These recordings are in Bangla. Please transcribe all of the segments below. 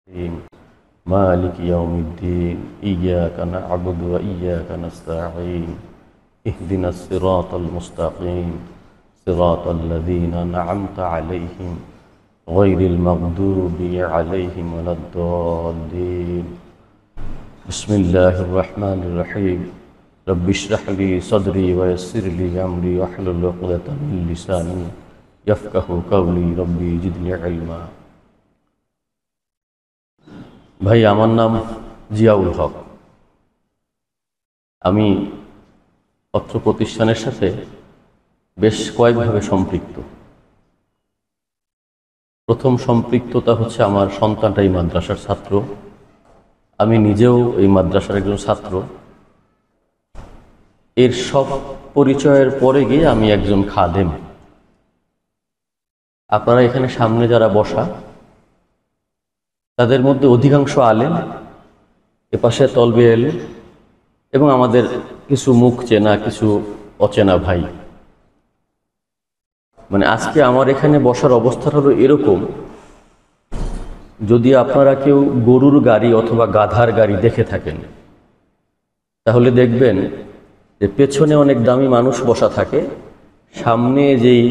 الرحيم مالك يوم الدين إياك نعبد وإياك نستعين اهدنا الصراط المستقيم صراط الذين أنعمت عليهم غير المغضوب عليهم ولا الضالين بسم الله الرحمن الرحيم رب اشرح لي صدري ويسر لي أمري واحلل عقدة من لساني يفقهوا قولي ربي زدني علما। ভাই, আমার নাম জিয়াউল হক। আমি অত্র প্রতিষ্ঠানের সাথে বেশ কয়েকভাবে সম্পৃক্ত। প্রথম সম্পৃক্ততা হচ্ছে আমার সন্তানটা এই মাদ্রাসার ছাত্র, আমি নিজেও এই মাদ্রাসার একজন ছাত্র। এর সব পরিচয়ের পরে গিয়ে আমি একজন খাদেম। আপনারা এখানে সামনে যারা বসা, তাদের মধ্যে অধিকাংশ আলেম, এপাশে তলবে এলেম, এবং আমাদের কিছু মুখ চেনা কিছু অচেনা ভাই। মানে আজকে আমার এখানে বসার অবস্থা হলো এরকম, যদি আপনারা কেউ গরুর গাড়ি অথবা গাধার গাড়ি দেখে থাকেন, তাহলে দেখবেন যে পেছনে অনেক দামি মানুষ বসা থাকে, সামনে যেই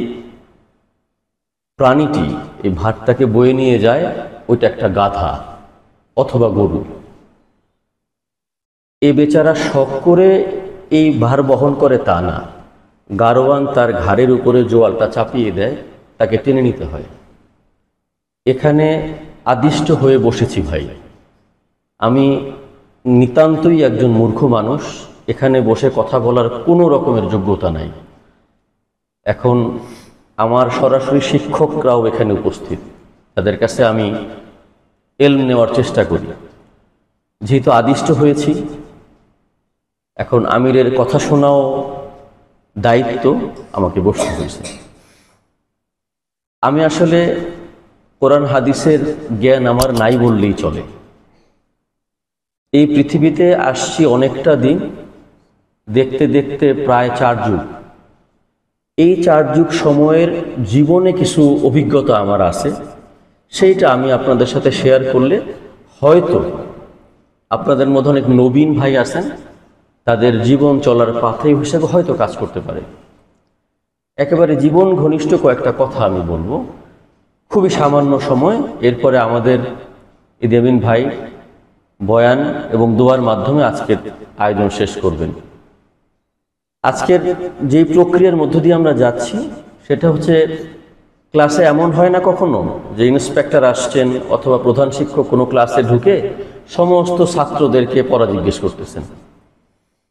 প্রাণীটি এই ভারটাকে বয়ে নিয়ে যায় ওইটা একটা গাধা অথবা গরু। এ বেচারা শখ করে এই ভার বহন করে তা না, গারোয়ান তার ঘাড়ের উপরে জোয়ালটা চাপিয়ে দেয়, তাকে টেনে নিতে হয়। এখানে আদিষ্ট হয়ে বসেছি ভাই। আমি নিতান্তই একজন মূর্খ মানুষ, এখানে বসে কথা বলার কোনো রকমের যোগ্যতা নাই। এখন আমার সরাসরি শিক্ষকরাও এখানে উপস্থিত, তাদের কাছে আমি এলম নেওয়ার চেষ্টা করি। যেহেতু আদিষ্ট হয়েছি, এখন আমিরের কথা শোনাও দায়িত্ব, আমাকে বসতে হয়েছে। আমি আসলে কোরআন হাদিসের জ্ঞান আমার নাই বললেই চলে। এই পৃথিবীতে আসছি অনেকটা দিন, দেখতে দেখতে প্রায় 4 যুগ। এই 4 যুগ সময়ের জীবনে কিছু অভিজ্ঞতা আমার আছে, সেইটা আমি আপনাদের সাথে শেয়ার করলে হয়তো আপনাদের মধ্যে অনেক নবীন ভাই আছেন, তাদের জীবন চলার পাথেয় হিসেবে হয়তো কাজ করতে পারে। একেবারে জীবন ঘনিষ্ঠ কয়েকটা কথা আমি বলবো, খুবই সামান্য সময়। এরপরে আমাদের ইদিয়ামিন ভাই বয়ান এবং দোয়ার মাধ্যমে আজকের আয়োজন শেষ করবেন। আজকের যে প্রক্রিয়ার মধ্য দিয়ে আমরা যাচ্ছি সেটা হচ্ছে, ক্লাসে এমন হয় না কখনো যে ইন্সপেক্টর আসছেন অথবা প্রধান শিক্ষক কোনো ক্লাসে ঢুকে সমস্ত ছাত্রদেরকে পড়া জিজ্ঞেস করতেছেন।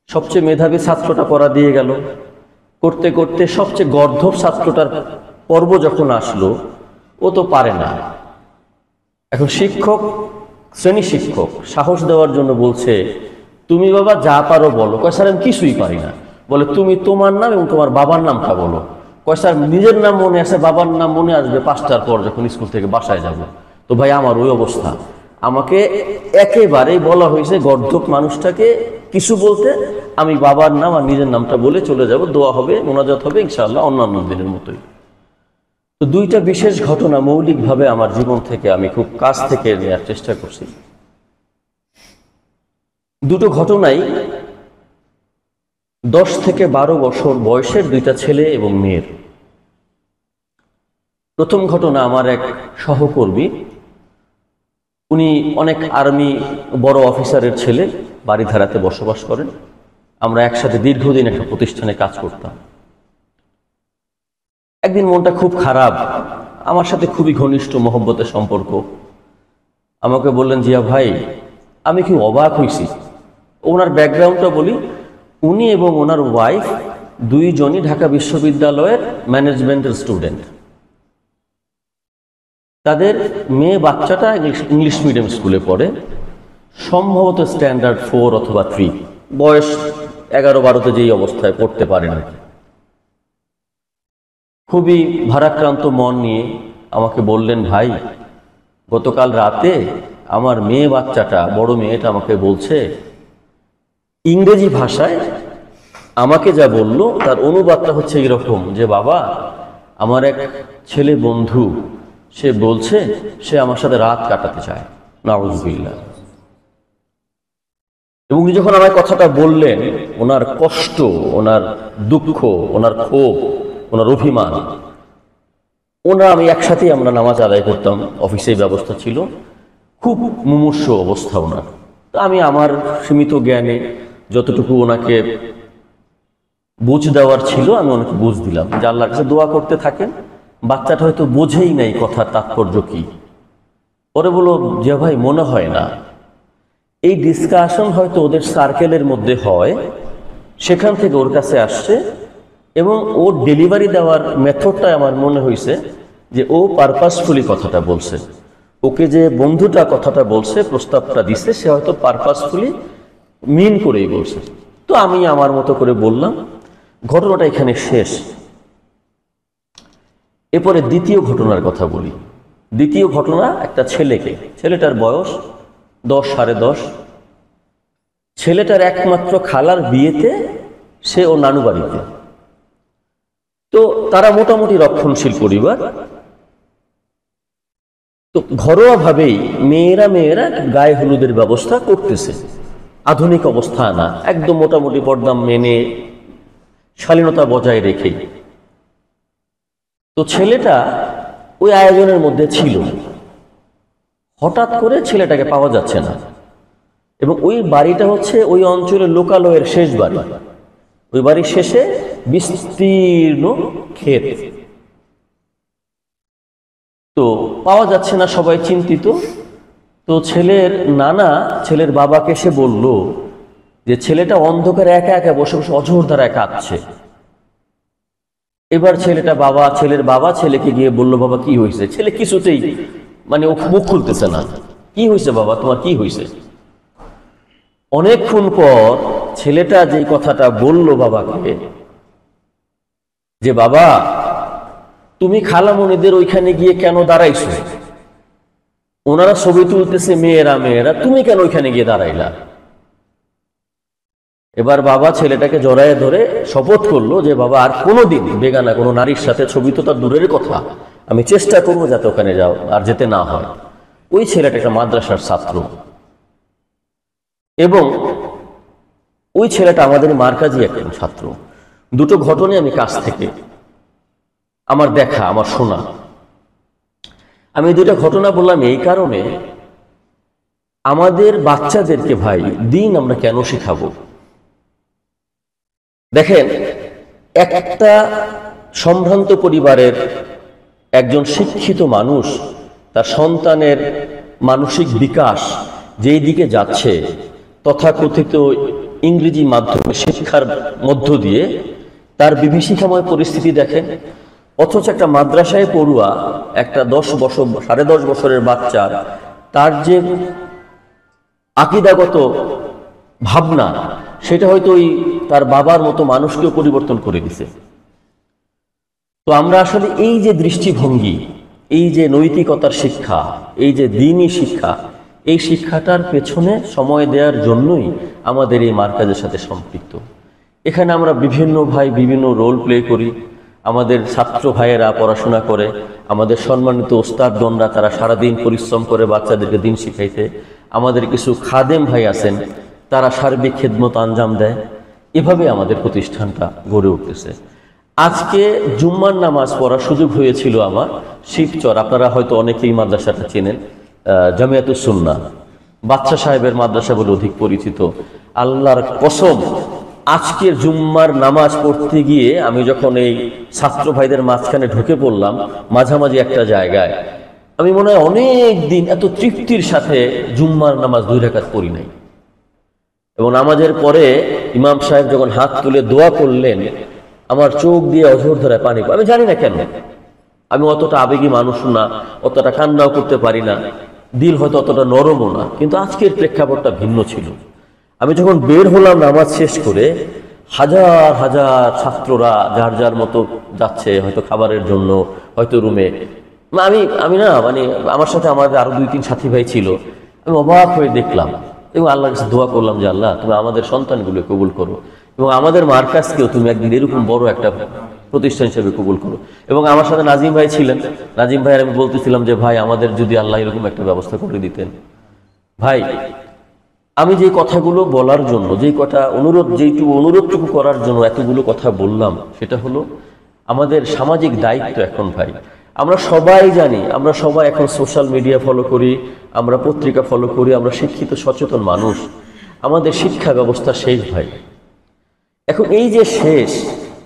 সবচেয়ে মেধাবী ছাত্রটা পড়া দিয়ে গেল, করতে করতে সবচেয়ে গর্ধব ছাত্রটার পর্ব যখন আসলো, ও তো পারে না। এখন শিক্ষক, শ্রেণী শিক্ষক সাহস দেওয়ার জন্য বলছে, তুমি বাবা যা পারো বলো। কয় স্যার আমি কিছুই পারি না। বলে তুমি তোমার নাম এবং তোমার বাবার নামটা বলো। কয় স্যার নিজের নাম মনে আছে, বাবার নাম মনে আসবে 5টার পর যখন স্কুল থেকে বাসায় যাব। তো ভাই আমার ওই অবস্থা, আমাকে একেবারেই বলা হয়েছে গর্ধব মানুষটাকে কিছু বলতে, আমি বাবার নাম আর নিজের নামটা বলে চলে যাব, দোয়া হবে, মোনাজাত হবে ইনশাআল্লাহ অন্যান্য দিনের মতোই। তো 2টা বিশেষ ঘটনা মৌলিকভাবে আমার জীবন থেকে আমি খুব কাছ থেকে নেওয়ার চেষ্টা করছি। 2টো ঘটনাই 10 থেকে 12 বছর বয়সের 2টা ছেলে এবং মেয়ের। প্রথম ঘটনা, আমার এক সহকর্মী, উনি অনেক আর্মি বড় অফিসারের ছেলে, বাড়িধারাতে বসবাস করেন। আমরা একসাথে দীর্ঘদিন একটা প্রতিষ্ঠানে কাজ করতাম। একদিন মনটা খুব খারাপ, আমার সাথে খুবই ঘনিষ্ঠ মহব্বতের সম্পর্ক। আমাকে বললেন, জিয়া ভাই আমি কি অবাক হয়েছি। ওনার ব্যাকগ্রাউন্ডটা বলি, উনি এবং ওনার ওয়াইফ 2 জনই ঢাকা বিশ্ববিদ্যালয়ের ম্যানেজমেন্টের স্টুডেন্ট। তাদের মেয়ে বাচ্চাটা ইংলিশ মিডিয়াম স্কুলে পড়ে, সম্ভবত স্ট্যান্ডার্ড 4 অথবা 3, বয়স 11-12তে যেই অবস্থায় পড়তে পারে না। খুবই ভারাক্রান্ত মন নিয়ে আমাকে বললেন, ভাই গতকাল রাতে আমার মেয়ে বাচ্চাটা, বড় মেয়েটা আমাকে বলছে ইংরেজি ভাষায়, আমাকে যা বলল তার অনুবাদটা হচ্ছে এরকম যে, বাবা আমার এক ছেলে বন্ধু, সে বলছে সে আমার সাথে রাত কাটাতে চায়। নাউযুবিল্লাহ। এবং উনি যখন আমার কথাটা বললেন, ওনার কষ্ট, ওনার দুঃখ, ওনার ক্ষোভ, ওনার অভিমান, আমি একসাথেই আমরা নামাজ আদায় করতাম, অফিসে ব্যবস্থা ছিল, খুব মুমূর্ষু অবস্থা ওনার। তো আমি আমার সীমিত জ্ঞানে যতটুকু ওনাকে বুঝ দেওয়ার ছিল আমি ওনাকে বুঝ দিলাম, যে আল্লাহর কাছে দোয়া করতে থাকেন। বাচ্চাটা হয়তো বোঝেই নাই কথার তাৎপর্য কি। পরে বলল যে ভাই মনে হয় না, এই ডিসকাশন হয়তো ওদের সার্কেলের মধ্যে হয়, সেখান থেকে ওর কাছে আসছে, এবং ওর ডেলিভারি দেওয়ার মেথডটা আমার মনে হয়েছে যে ও পারপাসফুলি কথাটা বলছে। ওকে যে বন্ধুটা কথাটা বলছে, প্রস্তাবটা দিচ্ছে, সে হয়তো পারপাসফুলি মিন করেই বলছে। তো আমি আমার মতো করে বললাম, ঘটনাটা এখানে শেষ। এরপরে দ্বিতীয় ঘটনার কথা বলি। দ্বিতীয় ঘটনা, একটা ছেলেকে, ছেলেটার বয়স 10 সাড়ে 10, ছেলেটার একমাত্র খালার বিয়েতে সে ও নানু বাড়িতে। তো তারা মোটামুটি রক্ষণশীল পরিবার। তো ঘরোয়া ভাবেই মেয়েরা গায়ে হলুদের ব্যবস্থা করতেছে, আধুনিক অবস্থা না, একদম মোটামুটি পর্দা মেনে শালীনতা বজায় রেখেই। তো ছেলেটা ওই আয়োজনের মধ্যে ছিল। হঠাৎ করে ছেলেটাকে পাওয়া যাচ্ছে না, এবং ওই বাড়িটা হচ্ছে ওই অঞ্চলের লোকালয়ের শেষ বাড়ি। ওই বাড়ির শেষে বিস্তীর্ণ ক্ষেত। তো পাওয়া যাচ্ছে না, সবাই চিন্তিত। তো ছেলের নানা ছেলের বাবাকে এসে বলল যে ছেলেটা অন্ধকারে একা একা বসে বসে অঝোর ধারায় কাঁদছে। এবার ছেলের বাবা ছেলেকে গিয়ে বলল, বাবা কি হয়েছে? ছেলে কিছুতেই মানে ও মুখ খুলতেছে না। কি হয়েছে বাবা, তোমার কি হয়েছে? অনেকক্ষণ পর ছেলেটা যে কথাটা বলল বাবাকে, যে বাবা তুমি খালামণিদের ওইখানে গিয়ে কেন দাঁড়াইছো? ওনারা ছবি তুলতেছে, মেয়েরা, তুমি কেন ওইখানে গিয়ে দাঁড়াইলা? এবার বাবা ছেলেটাকে জড়ায় ধরে শপথ করলো যে বাবা আর কোনোদিন বেগানা কোনো নারীর সাথে, ছবি তো তার দূরের কথা, আমি চেষ্টা করবো যাতে ওখানে যাও আর যেতে না হয়। ওই ছেলেটা একটা মাদ্রাসার ছাত্র, এবং ওই ছেলেটা আমাদের মার্কাজি একজন ছাত্র। দুটো ঘটনাই আমি কাছ থেকে আমার দেখা, আমার শোনা। আমি দুটো ঘটনা বললাম এই কারণে, আমাদের বাচ্চাদেরকে ভাই দিন আমরা কেন শিখাবো? দেখেন, একটা সম্ভ্রান্ত পরিবারের একজন শিক্ষিত মানুষ তার সন্তানের মানসিক বিকাশ যেই দিকে যাচ্ছে, তথাকথিত ইংরেজি মাধ্যমে শিক্ষার মধ্য দিয়ে তার বিভীষিকাময় পরিস্থিতি দেখেন। অথচ একটা মাদ্রাসায় পড়ুয়া একটা 10 বছর, সাড়ে 10 বছরের বাচ্চা, তার যে আকীদাগত ভাবনা, সেটা হয়তো ওই তার বাবার মতো মানুষকেও পরিবর্তন করে দিছে। তো আমরা আসলে এই যে দৃষ্টিভঙ্গি, এই যে নৈতিকতার শিক্ষা, এই যে দ্বীনি শিক্ষা, এই শিক্ষাটার পেছনে সময় দেওয়ার জন্যই আমাদের এই মার্কাজের সাথে সম্পৃক্ত। এখানে আমরা বিভিন্ন ভাই বিভিন্ন রোল প্লে করি। আমাদের ছাত্র ভাইয়েরা পড়াশোনা করে, আমাদের সম্মানিত ওস্তাদগণরা তারা সারাদিন পরিশ্রম করে বাচ্চাদেরকে দিন শিখাইতে, আমাদের কিছু খাদেম ভাই আছেন তারা সার্বিক খেদমত আঞ্জাম দেয়। এভাবে আমাদের প্রতিষ্ঠানটা গড়ে উঠতেছে। আজকে জুম্মার নামাজ পড়ার সুযোগ হয়েছিল আমার শিবচর। আপনারা হয়তো অনেকেই মাদ্রাসাটা চেনেন, জামিয়াতুস সুন্নাহ, বাদশা সাহেবের মাদ্রাসা বলে অধিক পরিচিত। আল্লাহর কসম, আজকের জুম্মার নামাজ পড়তে গিয়ে আমি যখন এই ছাত্র ভাইদের মাঝখানে ঢুকে পড়লাম, মাঝামাঝি একটা জায়গায়, আমি মনে হয় অনেক দিন এত তৃপ্তির সাথে জুম্মার নামাজ 2 রাকাত পড়ি নাই। এবং নামাজের পরে ইমাম সাহেব যখন হাত তুলে দোয়া করলেন, আমার চোখ দিয়ে অঝোর ধারায় পানি। আমি জানি না কেন, আমি অতটা আবেগী মানুষ না, অতটা কান্নাও করতে পারি না, দিল হয়তো অতটা নরমও না, কিন্তু আজকের প্রেক্ষাপটটা ভিন্ন ছিল। আমি যখন বের হলাম নামাজ শেষ করে, হাজার হাজার ছাত্ররা যার যার মতো যাচ্ছে, হয়তো খাবারের জন্য, হয়তো রুমে। আমি না মানে আমার সাথে আমাদের আরো 2-3 সাথী ভাই ছিল। আমি অবাক হয়ে দেখলাম এবং আল্লাহর কাছে দোয়া করলাম যে আল্লাহ তুমি আমাদের সন্তানগুলো কবুল করো, এবং আমাদের মার্কাজকেও তুমি একদিন এরকম বড় একটা প্রতিষ্ঠান হিসেবে কবুল করো। এবং আমার সাথে নাজিম ভাই ছিলেন। নাজিম ভাইয়ের আমি বলতেছিলাম যে ভাই আমাদের যদি আল্লাহ এরকম একটা ব্যবস্থা করে দিতেন, ভাই, আমি যে কথাগুলো বলার জন্য, যেইটুকু অনুরোধটুকু করার জন্য এতগুলো কথা বললাম, সেটা হলো আমাদের সামাজিক দায়িত্ব। এখন ভাই আমরা সবাই জানি, আমরা সবাই এখন সোশ্যাল মিডিয়া ফলো করি, আমরা পত্রিকা ফলো করি, আমরা শিক্ষিত সচেতন মানুষ, আমাদের শিক্ষা ব্যবস্থা শেষ ভাই। এখন এই যে শেষ,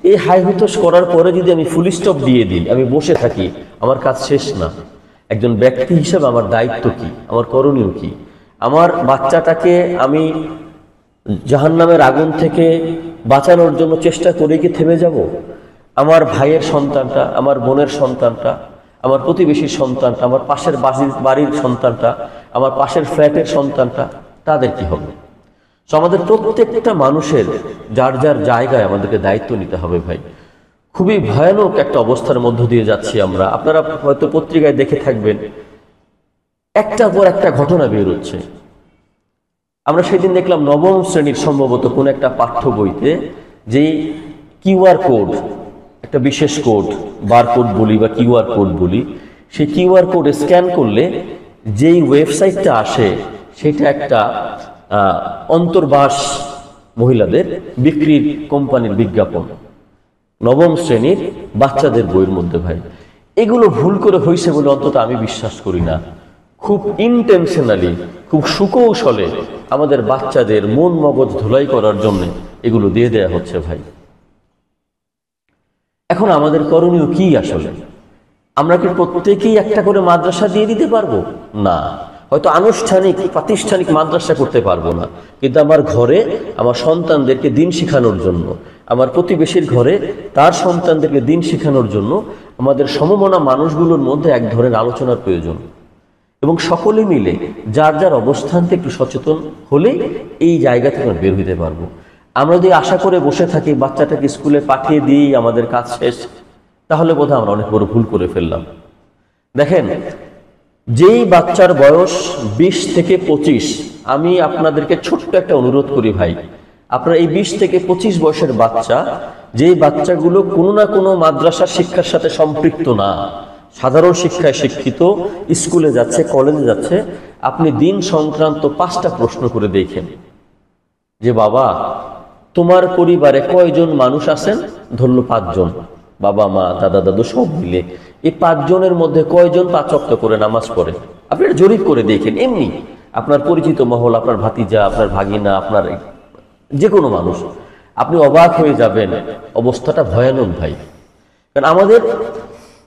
এই হাই হুতোষ করার পরে যদি আমি ফুল স্টপ দিয়ে দিই, আমি বসে থাকি, আমার কাজ শেষ না। একজন ব্যক্তি হিসেবে আমার দায়িত্ব কি, আমার করণীয় কি? আমার বাচ্চাটাকে আমি জাহান্নামের আগুন থেকে বাঁচানোর জন্য চেষ্টা করে কি থেমে যাব? আমার ভাইয়ের সন্তানটা, আমার বোনের সন্তানটা, আমার প্রতিবেশীর সন্তানটা, আমার পাশের বাড়ির সন্তানটা, আমার পাশের ফ্ল্যাটের সন্তানটা, তাদের কি হবে? তো আমাদের প্রত্যেকটা মানুষের যার যার জায়গায় আমাদেরকে দায়িত্ব নিতে হবে ভাই। খুবই ভয়ানক একটা অবস্থার মধ্য দিয়ে যাচ্ছি আমরা। আপনারা হয়তো পত্রিকায় দেখে থাকবেন, একটার পর একটা ঘটনা বের হচ্ছে। আমরা সেদিন দেখলাম নবম শ্রেণীর সম্ভবত কোন একটা পাঠ্য বইতে যেই কিউআর কোড, একটা বিশেষ কোড, বারকোড বলি বা কিউআর কোড বলি, সেই কিউআর কোড স্ক্যান করলে যেই ওয়েবসাইটটা আসে সেটা একটা অন্তর্বাস মহিলাদের বিক্রির কোম্পানির বিজ্ঞাপন, নবম শ্রেণীর বাচ্চাদের বইয়ের মধ্যে। ভাই, এগুলো ভুল করে হয়েছে বলে অন্তত আমি বিশ্বাস করি না। খুব ইনটেনশনালি, খুব সুকৌশলে আমাদের বাচ্চাদের মন মগজ ধুলাই করার জন্য এগুলো দিয়ে দেয়া হচ্ছে ভাই। এখন আমাদের করণীয় কি আসলে? আমরা কি প্রত্যেকেই একটা করে মাদ্রাসা দিয়ে দিতে পারবো? না, হয়তো আনুষ্ঠানিক প্রাতিষ্ঠানিক মাদ্রাসা করতে পারবো না, কিন্তু আমার ঘরে আমার সন্তানদেরকে দিন শেখানোর জন্য, আমার প্রতিবেশীর ঘরে তার সন্তানদেরকে দিন শেখানোর জন্য আমাদের সমমনা মানুষগুলোর মধ্যে এক ধরনের আলোচনার প্রয়োজন। এবং সকলে মিলে যার যার অবস্থান থেকে একটু সচেতন হলে এই জায়গা থেকে আমরা বের হইতে পারবো। আমরা যদি আশা করে বসে থাকি বাচ্চাটাকে স্কুলে পাঠিয়ে দিই আমাদের কাজ শেষ, তাহলে বোধহয় আমরা অনেক বড় ভুল করে ফেললাম। দেখেন, যেই বাচ্চার বয়স 20 থেকে 25, আমি আপনাদেরকে ছোট্ট একটা অনুরোধ করি ভাই, আপনারা এই 20 থেকে 25 বয়সের বাচ্চা, যেই বাচ্চাগুলো কোনো না কোনো মাদ্রাসা শিক্ষার সাথে সম্পৃক্ত না, সাধারণ শিক্ষায় শিক্ষিত, স্কুলে যাচ্ছে, কলেজে যাচ্ছে, আপনি দিন সংক্রান্ত 5টা প্রশ্ন করে দেখেন যে বাবা, তোমার পরিবারে কয়জন মানুষ আছেন? ধরলো 5 জন, বাবা মা দাদা দাদু সব মিলে। এই 5 জনের মধ্যে কয়জন 5 ওয়াক্ত করে নামাজ পড়ে? আপনি এটা জরিপ করে দেখেন। এমনি আপনার পরিচিত মহল, আপনার ভাতিজা, আপনার ভাগিনা, আপনার যে কোনো মানুষ, আপনি অবাক হয়ে যাবেন। অবস্থাটা ভয়ানক ভাই। কারণ আমাদের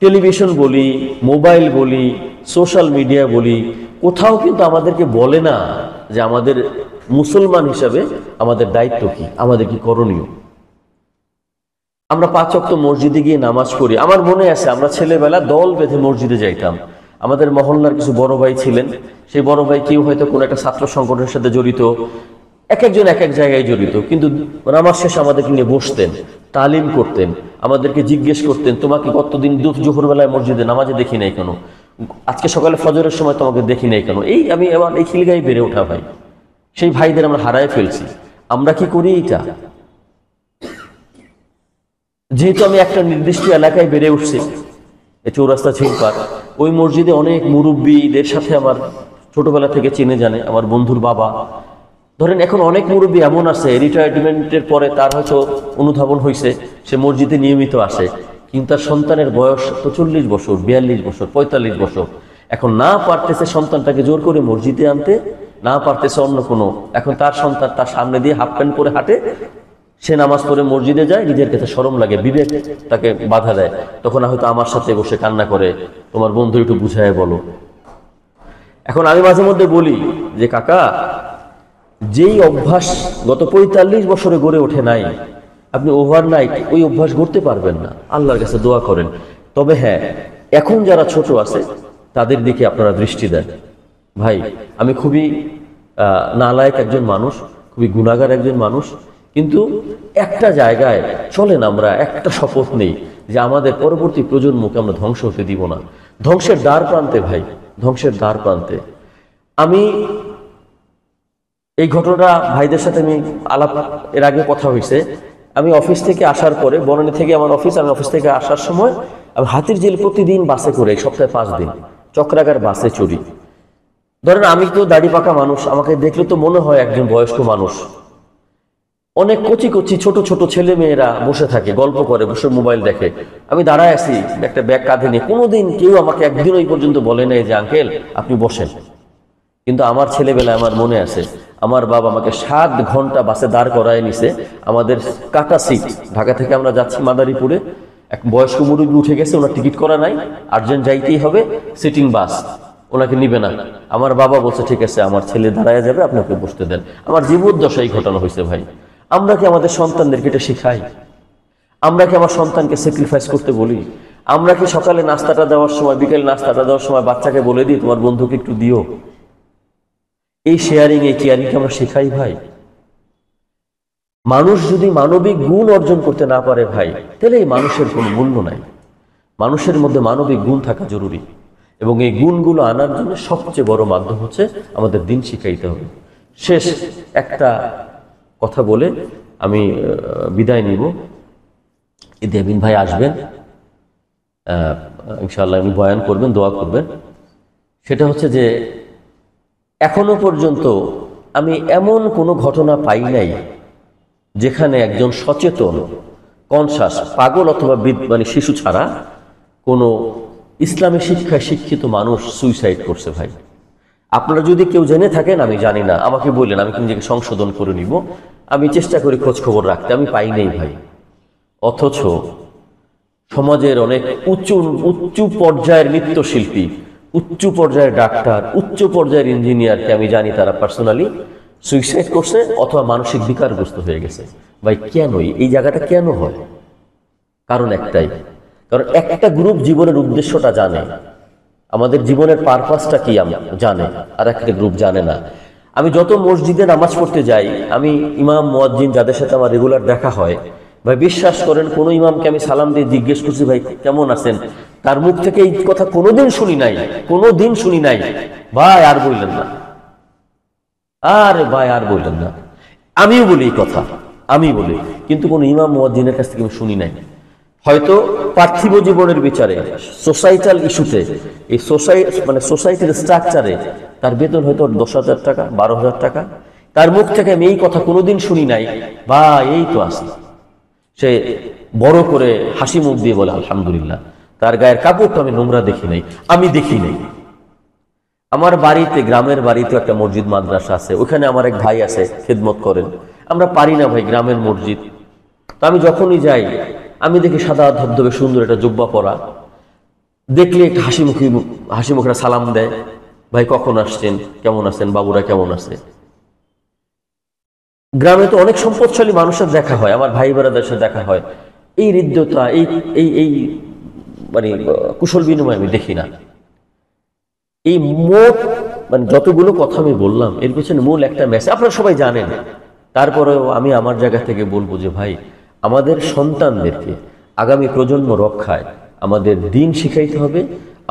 টেলিভিশন বলি, মোবাইল বলি, সোশ্যাল মিডিয়া বলি, কোথাও কিন্তু আমাদেরকে বলে না যে আমাদের মুসলমান হিসাবে আমাদের দায়িত্ব কি, আমাদের কি করণীয়। আমরা 5 ওয়াক্ত মসজিদে গিয়ে নামাজ পড়ি। আমার মনে আছে আমরা ছেলেবেলা দল বেঁধে মসজিদে যাইতাম। আমাদের মহল্লার কিছু বড় ভাই ছিলেন, সেই বড় ভাই কেউ হয়তো কোনো একটা ছাত্র সংগঠনের সাথে জড়িত, এক একজন এক এক জায়গায় জড়িত, কিন্তু নামাজ শেষে আমাদেরকে নিয়ে বসতেন, তালিম করতেন, আমাদেরকে জিজ্ঞেস করতেন, তোমাকে কতদিন জোহর বেলায় মসজিদে নামাজে দেখি নাই কেন, আজকে সকালে ফজরের সময় তোমাকে দেখি নাই কেন। এই আমি এবার এই খিলগাই বেড়ে ওঠা ভাই, সেই ভাইদের আমরা হারায় ফেলছি। আমরা কি করি এটা? যেহেতু আমি একটা নির্দিষ্ট এলাকায় বেড়ে উঠছি, এই চৌরাস্তা ছিলপার, ওই মসজিদে অনেক মুরব্বীদের সাথে আমার ছোটবেলা থেকে চেনে জানে, আমার বন্ধুর বাবা। ধরেন এখন অনেক মুরব্বী এমন আছে, রিটায়ারমেন্টের পরে তার হয়তো অনুধাবন হয়েছে, সে মসজিদে নিয়মিত আসে, কিন্তু তার সন্তানের বয়স তো 40 বছর, 42 বছর, 45 বছর। এখন না পারতেছে সন্তানটাকে জোর করে মসজিদে আনতে, না পারতেছে অন্য কোনো, এখন তার সন্তান তার সামনে দিয়ে হাফ প্যান্ট পরে হাঁটে, সে নামাজ পড়ে মসজিদে যায়, নিজের কাছে শরম লাগে, বিবেক তাকে বাধা দেয়, তখন হয়তো আমার সাথে বসে কান্না করে, তোমার বন্ধু একটু বুঝায় বলো। এখন আমি মাঝে মধ্যে বলি যে কাকা, যেই অভ্যাস গত 45 বছরে গড়ে ওঠে নাই, আপনি ওভারনাইট ওই অভ্যাস গড়তে পারবেন না। আল্লাহর কাছে দোয়া করেন। তবে হ্যাঁ, এখন যারা ছোট আছে তাদের দিকে আপনারা দৃষ্টি দেন। ভাই, আমি খুবই নালায়েক একজন মানুষ, খুবই গুনাহগার একজন মানুষ, কিন্তু একটা জায়গায় চলেন আমরা একটা শপথ নেই যে আমাদের পরবর্তী প্রজন্মকে আমরা ধ্বংস হতে দিব না। ধ্বংসের দ্বার প্রান্তে ভাই, ধ্বংসের দ্বার প্রান্তে। আমি এই ঘটনাটা ভাইদের সাথে আমি আলাপ, এর আগে কথা হয়েছে, আমি অফিস থেকে আসার পরে, বনানী থেকে আমার অফিস, আমি অফিস থেকে আসার সময় আমি হাতিরঝিল প্রতিদিন বাসে করে, সপ্তাহে 5 দিন চক্রাগার বাসে চড়ি। ধরেন আমি তো দাড়ি পাকা মানুষ, আমাকে দেখলে তো মনে হয় একজন বয়স্ক মানুষ। অনেক কচি কচি ছোট ছোট ছেলে মেয়েরা বসে থাকে, গল্প করে, বসে মোবাইল দেখে। আমি দাঁড়ায় আছি একটা ব্যাগ কাঁধে নিয়ে, কোনোদিন কেউ আমাকে একদিন ওই পর্যন্ত বলে নাই যে আঙ্কেল আপনি বসেন। কিন্তু আমার ছেলেবেলায় আমার মনে আছে, আমার বাবা আমাকে 7 ঘন্টা বাসে দাঁড় করায় নিছে। আমাদের কাটা সিট, ঢাকা থেকে আমরা যাচ্ছি মাদারীপুরে, এক বয়স্ক মুরব্বী উঠে গেছে, ওনার টিকিট করা নাই, আর্জেন্ট যাইতেই হবে, সিটিং বাস, ওনাকে নিবে না। আমার বাবা বলছে ঠিক আছে আমার ছেলে দাঁড়ায় যাবে, আপনাকে বসতে দেন। আমার জীবদ্দশায় ঘটনা হয়েছে ভাই। আমরা কি আমাদের সন্তানদেরকে এটা শিখাই? আমরা কি আমার সন্তানকে স্যাক্রিফাইস করতে বলি? আমরা কি সকালে নাস্তাটা দেওয়ার সময়, বিকেলে নাস্তাটা দেওয়ার সময় বাচ্চাকে বলে দিই তোমার বন্ধুকে একটু দিও? এই শেয়ারিং, এই কেয়ারিংকে আমরা শেখাই ভাই? মানুষ যদি মানবিক গুণ অর্জন করতে না পারে ভাই, তাহলে এই মানুষের কোনো মূল্য নাই। মানুষের মধ্যে মানবিক গুণ থাকা জরুরি, এবং এই গুণগুলো আনার জন্য সবচেয়ে বড় মাধ্যম হচ্ছে আমাদের দিন শিখাইতে হবে। শেষ একটা কথা বলে আমি বিদায় নিব। দেবিন ভাই আসবেন ইনশাআল্লাহ, উনি বয়ান করবেন, দোয়া করবেন। সেটা হচ্ছে যে এখনো পর্যন্ত আমি এমন কোনো ঘটনা পাই নাই যেখানে একজন সচেতন, কনসাস, পাগল অথবা মানে শিশু ছাড়া কোনো ইসলামী শিক্ষায় শিক্ষিত মানুষ সুইসাইড করছে ভাই। আপনারা যদি কেউ জেনে থাকেন, আমি জানি না, আমাকে বললেন, আমি নিজেকে সংশোধন করে নিব। আমি চেষ্টা করি খোঁজ খবর রাখতে, আমি পাই নাই ভাই। অথচ সমাজের অনেক উচ্চ পর্যায়ের নৃত্যশিল্পী, উচ্চ পর্যায়ের ডাক্তার, উচ্চ পর্যায়ের ইঞ্জিনিয়ারকে আমি জানি তারা পার্সোনালি সুইসাইড করছে অথবা মানসিক বিকারগ্রস্ত হয়ে গেছে। ভাই কেন এই জায়গাটা কেন হয়? কারণ একটাই, কারণ একটা গ্রুপ জীবনের উদ্দেশ্যটা জানে, আমাদের জীবনের পারপাসটা কি জানে, আর একটা গ্রুপ জানে না। আমি যত মসজিদে নামাজ পড়তে যাই, আমি ইমাম মুয়াজ্জিন যাদের সাথে আমার রেগুলার দেখা হয়, ভাই বিশ্বাস করেন কোনো ইমামকে আমি সালাম দিয়ে জিজ্ঞেস করছি ভাই কেমন আছেন, তার মুখ থেকে এই কথা কোনোদিন শুনি নাই, কোনোদিন শুনি নাই ভাই আর বললেন না, আরে ভাই আর বললেন না। আমিও বলি এই কথা, আমি বলি, কিন্তু কোনো ইমাম মুয়াজ্জিনের কাছ থেকে আমি শুনি নাই। হয়তো পার্থিব জীবনের বিচারে, সোসাইটাল ইস্যুতে, এই সোসাইটির স্ট্রাকচারে তার বেতন হয়তো 10,000 টাকা, 12,000 টাকা। তার মুখ থেকে আমি এই কথা কোনোদিন শুনি নাই, বা এই তো আছে, সে বড় করে হাসি মুখ দিয়ে বলে আলহামদুলিল্লাহ। তার গায়ের কাপড়টা আমি নোংরা দেখি নাই, আমি দেখি নাই। আমার বাড়িতে, গ্রামের বাড়িতে একটা মসজিদ মাদ্রাসা আছে, ওখানে আমার এক ভাই আছে, খেদমত করেন। আমরা পারি না ভাই গ্রামের মসজিদ, তো আমি যখনই যাই আমি দেখি সাদা ধবধবে সুন্দর একটা জুব্বা পরা, দেখলে একটা হাসি মুখে সালাম দেয়, ভাই কখন আসছেন, কেমন আছেন, বাবুরা কেমন আছে। গ্রামে তো অনেক সম্পদশালী মানুষের দেখা হয়, আমার ভাই বোনেদের সাথে দেখা হয়, এই হৃদ্যতা, এই মানে কুশল বিনিময় আমি দেখি না। এই মোট মানে যতগুলো কথা আমি বললাম, এর পিছনে মূল একটা মেসেজ আপনারা সবাই জানেন। তারপরেও আমি আমার জায়গা থেকে বলবো যে ভাই, আমাদের সন্তানদেরকে আগামী প্রজন্ম রক্ষায় আমাদের দিন শিখাইতে হবে।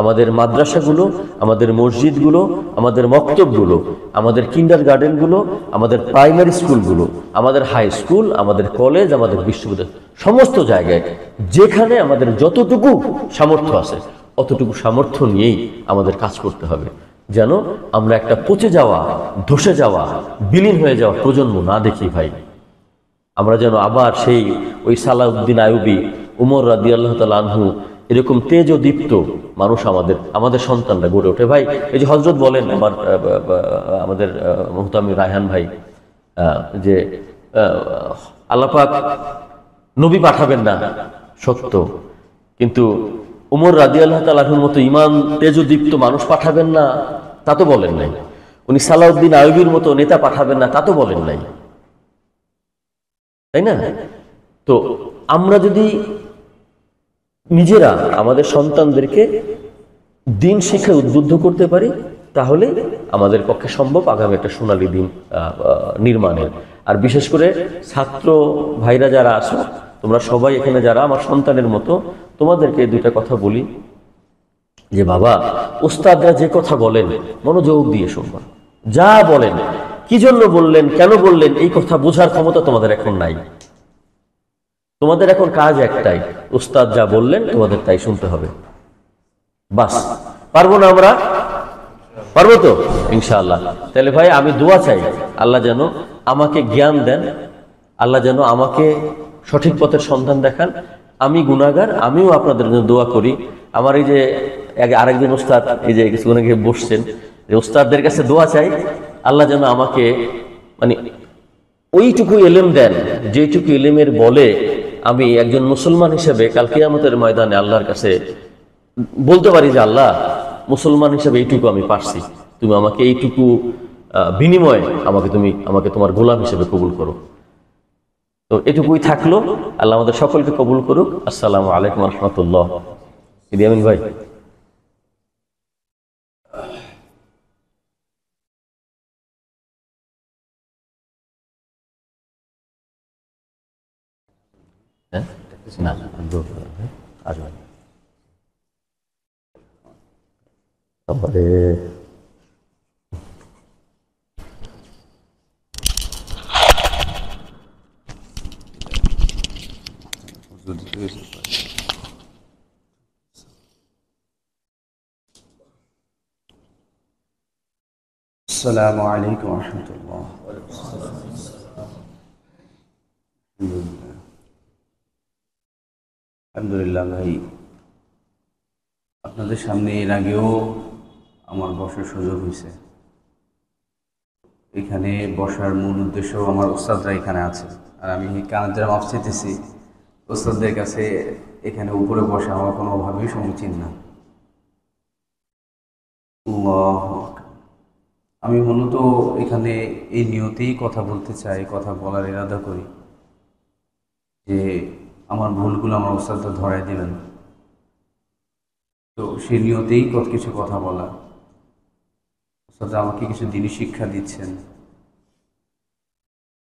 আমাদের মাদ্রাসাগুলো, আমাদের মসজিদগুলো, আমাদের মক্তবগুলো, আমাদের কিন্ডারগার্টেনগুলো, আমাদের প্রাইমারি স্কুলগুলো, আমাদের হাই স্কুল, আমাদের কলেজ, আমাদের বিশ্ববিদ্যালয়, সমস্ত জায়গায় যেখানে আমাদের যতটুকু সামর্থ্য আছে অতটুকু সামর্থ্য নিয়েই আমাদের কাজ করতে হবে, যেন আমরা একটা পচে যাওয়া, ধসে যাওয়া, বিলীন হয়ে যাওয়া প্রজন্ম না দেখি ভাই। আমরা যেন আবার সেই ওই সালাউদ্দিন আইয়ুবী, উমর রাদিয়াল্লাহু তাআলা আনহু, এরকম তেজ ও দীপ্ত মানুষ আমাদের সন্তানরা গড়ে ওঠে ভাই। এই যে হযরত বলেন, আমাদের মুহতামিম রায়হান ভাই, যে আল্লাহ পাক নবী পাঠাবেন না সত্য, কিন্তু উমর রাদিয়াল্লাহু তাআলা আনহুর মতো ইমান তেজদীপ্ত মানুষ পাঠাবেন না তা তো বলেন নাই। উনি সালাউদ্দিন আইয়ুবীর মতো নেতা পাঠাবেন না তা তো বলেন নাই, তাই না? তো আমরা যদি নিজেরা আমাদের সন্তানদেরকে দিন শিক্ষায় উদ্বুদ্ধ করতে পারি, তাহলে আমাদের পক্ষে সম্ভব আগামী একটা সোনালী দিন নির্মাণের। আর বিশেষ করে ছাত্র ভাইরা যারা আছো, তোমরা সবাই এখানে যারা আমার সন্তানের মতো, তোমাদেরকে দুইটা কথা বলি যে বাবা, উস্তাদরা যে কথা বলেন মনোযোগ দিয়ে শুনবা। যা বলেন, কি জন্য বললেন, কেন বললেন, এই কথা বোঝার ক্ষমতা তোমাদের এখন নাই। তোমাদের এখন কাজ একটাই, উস্তাদ যা বললেন তোমাদের তাই শুনতে হবে, বাস। পারবো না আমরা? পারবো তো ইনশাআল্লাহ। তাহলে ভাই আমি দোয়া চাই, আল্লাহ যেন আমাকে জ্ঞান দেন, আল্লাহ যেন আমাকে সঠিক পথের সন্ধান দেখান। আমি গুনাহগার, আমিও আপনাদের জন্য দোয়া করি। আমার এই যে আরেকজন ওস্তাদ এই যে কিছুক্ষণ আগে বসছেন, যে ওস্তাদদের কাছে দোয়া চাই আল্লাহ যেন আমাকে মানে ওইটুকু ইলম দেন যেটুকু ইলমের বলে আমি একজন মুসলমান হিসেবে কাল কিয়ামতের ময়দানে আল্লাহর কাছে বলতে পারি যে আল্লাহ, মুসলমান হিসেবে এইটুকু আমি পারছি, তুমি আমাকে এইটুকু বিনিময়ে আমাকে তোমার গোলাম হিসেবে কবুল করো। তো এটুকুই থাকলো। আল্লাহ আমাদের সকলকে কবুল করুক। আসসালামু আলাইকুম রহমতুল্লাহ। ইদি আমিন ভাই। হ্যাঁ না আসবেন তারপরে আসসালামু আলাইকুম রহমতুল্লাহ। আলহামদুলিল্লাহ ভাই, আপনাদের সামনে এর আগেও আমার বসার সুযোগ হয়েছে। এখানে বসার মূল উদ্দেশ্য আমার ওস্তাদরা এখানে আছে, আর আমি কানাদের মাফ চাইতেছি ওস্তাদদের কাছে। এখানে উপরে বসা আমার কোনোভাবেই সমীচীন না। আমি মূলত এখানে এই নিয়তেই কথা বলতে চাই, কথা বলার ইরাদা করি যে আমার ভুলগুলো আমার ওস্তাদরা ধরাই দেবেন। তো সেই নিয়তেই কিছু কথা বলা। ওস্তাদরা আমাকে কিছু দিনই শিক্ষা দিচ্ছেন।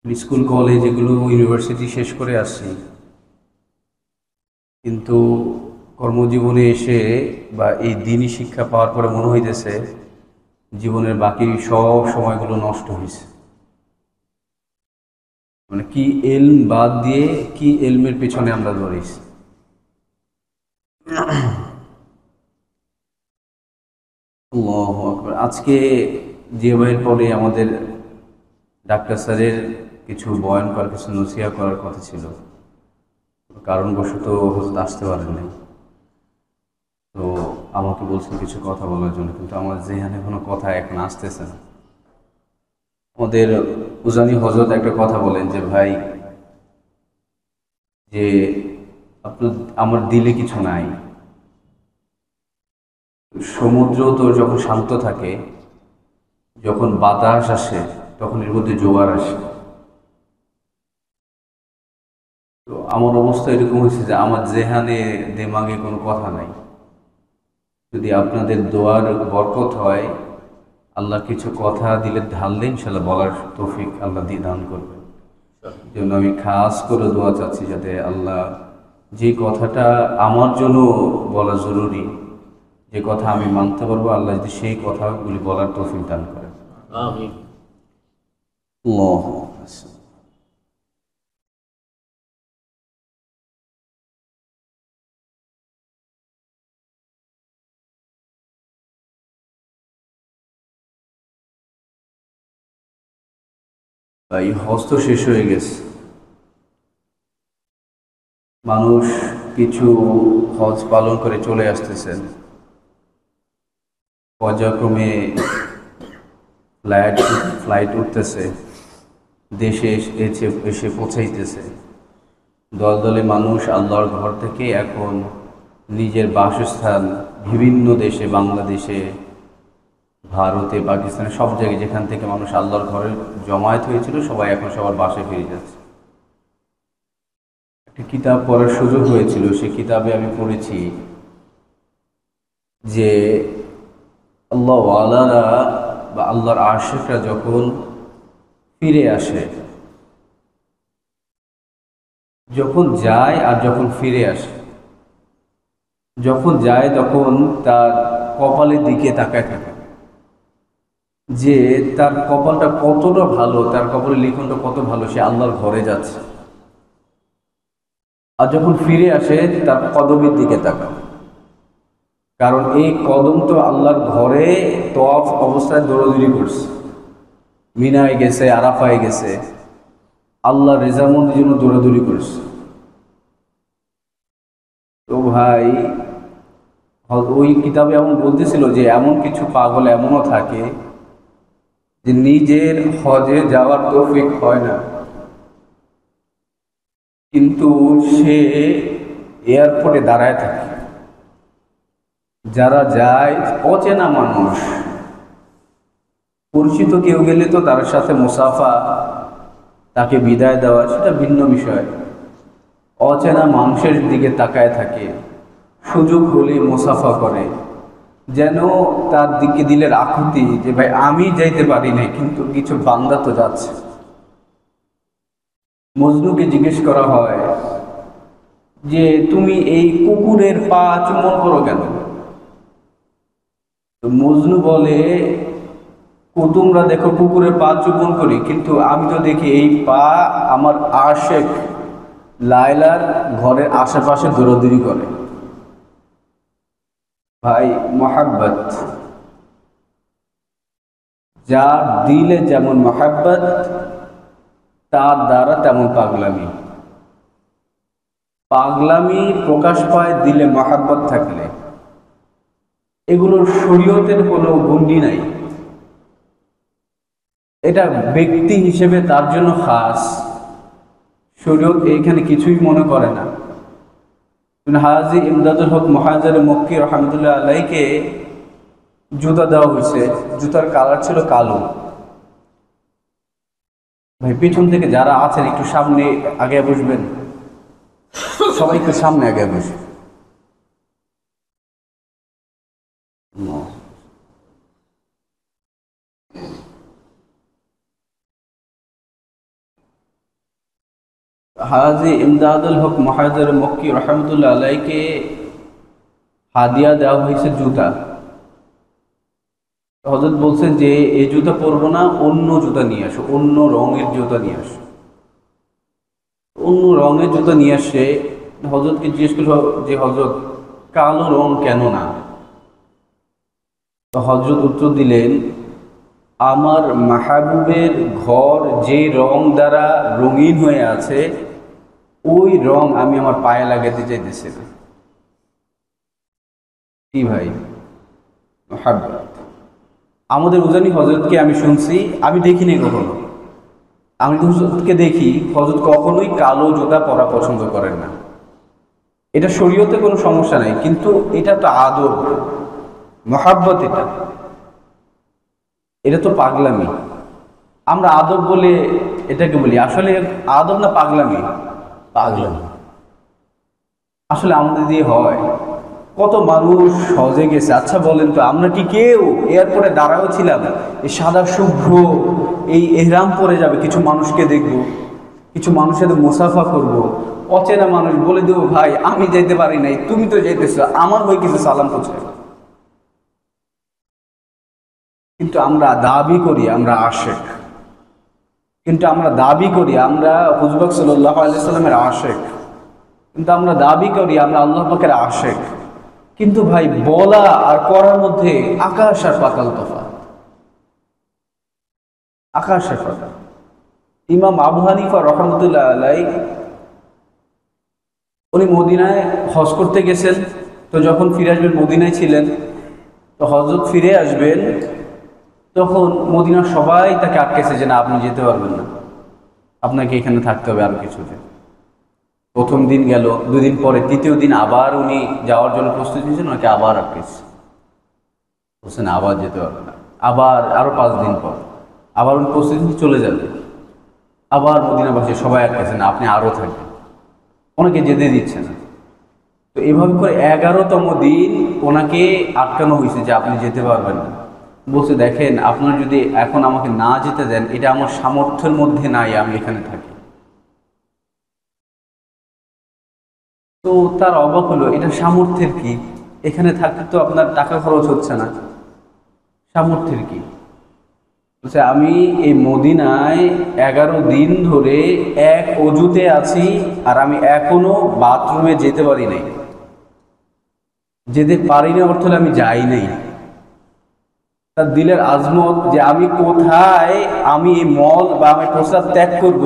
স্কুল কলেজ এগুলো ইউনিভার্সিটি শেষ করে আসছি, কিন্তু কর্মজীবনে এসে বা এই দিনই শিক্ষা পাওয়ার পরে মনে হইতেছে জীবনের বাকি সব সময়গুলো নষ্ট হয়েছে। মানে কি এলম বাদ দিয়ে কি এলমের পেছনে আমরা দৌড়েছি। আল্লাহু আকবার। আজকে যে ভাইয়ের পরে আমাদের ডাক্তার স্যারের কিছু বয়ান করার, কিছু নসিহা করার কথা ছিল, কারণবশত হয়তো আসতে পারেন নাই। তো আমাকে বলছেন কিছু কথা বলার জন্য, কিন্তু আমার যেখানে কোনো কথা এখন আসতেছে না। আমাদের উজানি হযরত একটা কথা বলেন যে ভাই, যে আপনার আমার দিলে কিছু নাই। সমুদ্র তো যখন শান্ত থাকে, যখন বাতাস আসে তখন এর মধ্যে জোয়ার আসে। তো আমার অবস্থা এরকম হয়েছে যে আমার জেহানে দেমাগে কোনো কথা নাই। যদি আপনাদের দোয়ার বরকত হয়, আল্লাহ কিছু কথা দিলে ঢাললে ইনশাল্লাহ বলার তৌফিক আল্লাহ দিয়ে দান করবেন। জন্য আমি খাস করে দোয়া চাচ্ছি যাতে আল্লাহ যে কথাটা আমার জন্য বলা জরুরি, যে কথা আমি মানতে পারবো, আল্লাহ যদি সেই কথাগুলি বলার তৌফিক দান করেন। আমিন। এই হজ তো শেষ হয়ে গেছে। মানুষ কিছু হজ পালন করে চলে আসতেছেন, পর্যায়ক্রমে ফ্লাইট উঠতেছে, দেশে এসে পৌঁছাইতেছে। দল দলে মানুষ আল্লাহর ঘর থেকে এখন নিজের বাসস্থান বিভিন্ন দেশে, বাংলাদেশে, ভারতে, পাকিস্তানে, সব জায়গায় যেখান থেকে মানুষ আল্লাহর ঘরে জমায়েত হয়েছিল, সবাই এখন সবার বাসায় ফিরে যাচ্ছে। একটা কিতাব পড়ার সুযোগ হয়েছিল, সে কিতাবে আমি পড়েছি যে আল্লাহ ওয়ালারা বা আল্লাহর আশিকরা যখন ফিরে আসে, যখন যায় আর যখন ফিরে আসে, যখন যায় তখন তার কপালের দিকে তাকায় থাকে যে তার কপালটা কতটা ভালো, তার কপালের লিখনটা কত ভালো, সে আল্লাহর ঘরে যাচ্ছে। আর যখন ফিরে আসে তার কদমের দিকে তাকায়। কারণ এই কদম তো আল্লাহর ঘরে তওয়াফ অবস্থায় দৌড়াদৌড়ি করছে, মিনায় গেছে, আরাফায় গেছে, আল্লাহ রেজামন্দির জন্য দৌড়াদৌড়ি করছে। তো ভাই ওই কিতাবে এমন বলতেছিল যে এমন কিছু পাগল এমনও থাকে যে নিজের হজে যাওয়ার তৌফিক হয় না, কিন্তু সে এয়ারপোর্টে দাঁড়ায় থাকে। যারা যায় অচেনা মানুষ, পরিচিত কেউ গেলে তো তার সাথে মুসাফা, তাকে বিদায় দেওয়া সেটা ভিন্ন বিষয়। অচেনা মানুষের দিকে তাকায় থাকে, সুযোগ হলে মুসাফা করে, যেন তার দিকে দিলের আকুতি যে ভাই আমি যাইতে পারি নাই কিন্তু কিছু বান্দা তো যাচ্ছে। মজনুকে জিজ্ঞেস করা হয় যে তুমি এই কুকুরের পা চুম্বন করো কেন? তো মজনু বলে তোমরা দেখো কুকুরের পা চুম্বন করি, কিন্তু আমি তো দেখি এই পা আমার আশেক লায়লার ঘরের আশেপাশে দৌড়াদৌড়ি করে। ভাই মহাব্বত, যার দিলে যেমন মহাব্বত তার দ্বারা তেমন পাগলামি। পাগলামি প্রকাশ পায় দিলে মহাব্বত থাকলে। এগুলোর শরীয়তের কোনো গণ্ডি নাই, এটা ব্যক্তি হিসেবে তার জন্য খাস। শরীয়ত এইখানে কিছুই মনে করে না। হাজী ইমদাদুল হক মুহাজির মক্কি রহমতুল্লাহ আলাইকে জুতা দেওয়া হয়েছে, জুতার কালার ছিল কালো। ভাই পিছন থেকে যারা আছেন একটু সামনে আগে বসবেন, সবাই একটু সামনে আগে বসে। হাজী ইমদাদুল হক মুহাজির মক্কি রহমতুল্লাহ আলাইকে হাদিয়া দেওয়া হয়েছে জুতা। হযরত বলছেন যে এই জুতা পরবো না, অন্য জুতা নিয়ে আসো, অন্য রঙের জুতা নিয়ে আসো। অন্য রঙের জুতা নিয়ে আসে। হযরতকে জিজ্ঞেস করল যে হযরত কালো রং কেন না? তো হযরত উত্তর দিলেন, আমার মাহবুবের ঘর যে রং দ্বারা রঙিন হয়ে আছে ওই রং আমি আমার পায়ে লাগাতে চাইতেছি না। কি ভাই মাহবুব! আমাদের উজানি হযরতকে আমি শুনছি, আমি দেখিনি কখনো। আমি তো হযরতকে দেখি, হযরত কখনোই কালো জুতা পরা পছন্দ করেন না। এটা শরীয়তে কোনো সমস্যা নাই, কিন্তু এটা তো আদব, মহাব্বত। এটা তো পাগলামি। আমরা আদব বলে এটাকে বলি, আসলে আদব না পাগলামি? পাগলামি। আসলে আমাদের দিয়ে হয়। কত মানুষ হজে গেছে, আচ্ছা বলেন তো আমরা কি কেউ এয়ারপোর্টে দাঁড়াও ছিলাম এই সাদা শুভ্র এই এহরাম পরে যাবে, কিছু মানুষকে দেখব, কিছু মানুষের মুসাফা করব, অচেনা মানুষ বলে দেবো ভাই আমি যাইতে পারি নাই, তুমি তো যাইতেছো, আমার হয়ে কিছু সালাম পৌঁছে। কিন্তু আমরা দাবি করি আমরা আশেক, কিন্তু আমরা দাবি করি আমরা হুজুর পাক সাল্লাল্লাহু আলাইহি সাল্লামের আশেক, কিন্তু আমরা দাবি করি আমরা আল্লাহ পাকের আশেক। কিন্তু ভাই বলা আর করার মধ্যে আকাশ আর পাতাল তফাৎ, আকাশ আর পাতাল। ইমাম আবু হানিফা রহমতুল্লাহ আলাই উনি মদিনায় হজ করতে গেছেন। তো যখন ফিরে আসবেন, মদিনায় ছিলেন, তো হযরত ফিরে আসবেন, তখন মদিনার সবাই তাকে আটকেছে যে না আপনি যেতে পারবেন না, আপনাকে এখানে থাকতে হবে আরো কিছুদিন। প্রথম দিন গেল, দুদিন পরে তৃতীয় দিন আবার উনি যাওয়ার জন্য প্রস্তুতি নিয়েছেন, ওনাকে আবার আটকেছে, বলছেন আবার যেতে পারবে না। আবার আরো 5 দিন পর আবার উনি প্রস্তুতি চলে যাবে, আবার মদিনাবাসী সবাই আটকেছে না আপনি আরো থাকবেন, ওনাকে যেতে দিচ্ছে না। তো এভাবে করে 11তম দিন ওনাকে আটকানো হয়েছে যে আপনি যেতে পারবেন না। বলছে দেখেন আপনার যদি এখন আমাকে না যেতে দেন, এটা আমার সামর্থ্যের মধ্যে নাই, আমি এখানে থাকি। তো তার অবাক হলো, এটা সামর্থ্যের কি? এখানে থাকতে তো আপনার টাকা খরচ হচ্ছে না, সামর্থ্যের কি? বলছে আমি এই মদিনায় 11 দিন ধরে এক অজুতে আছি আর আমি এখনো বাথরুমে যেতে পারি নাই। যেতে পারি না অর্থ হলে আমি যাই নাই। তার দিলের আজমত যে আমি কোথায়, আমি এই মল বা আমি প্রস্রাব ত্যাগ করব,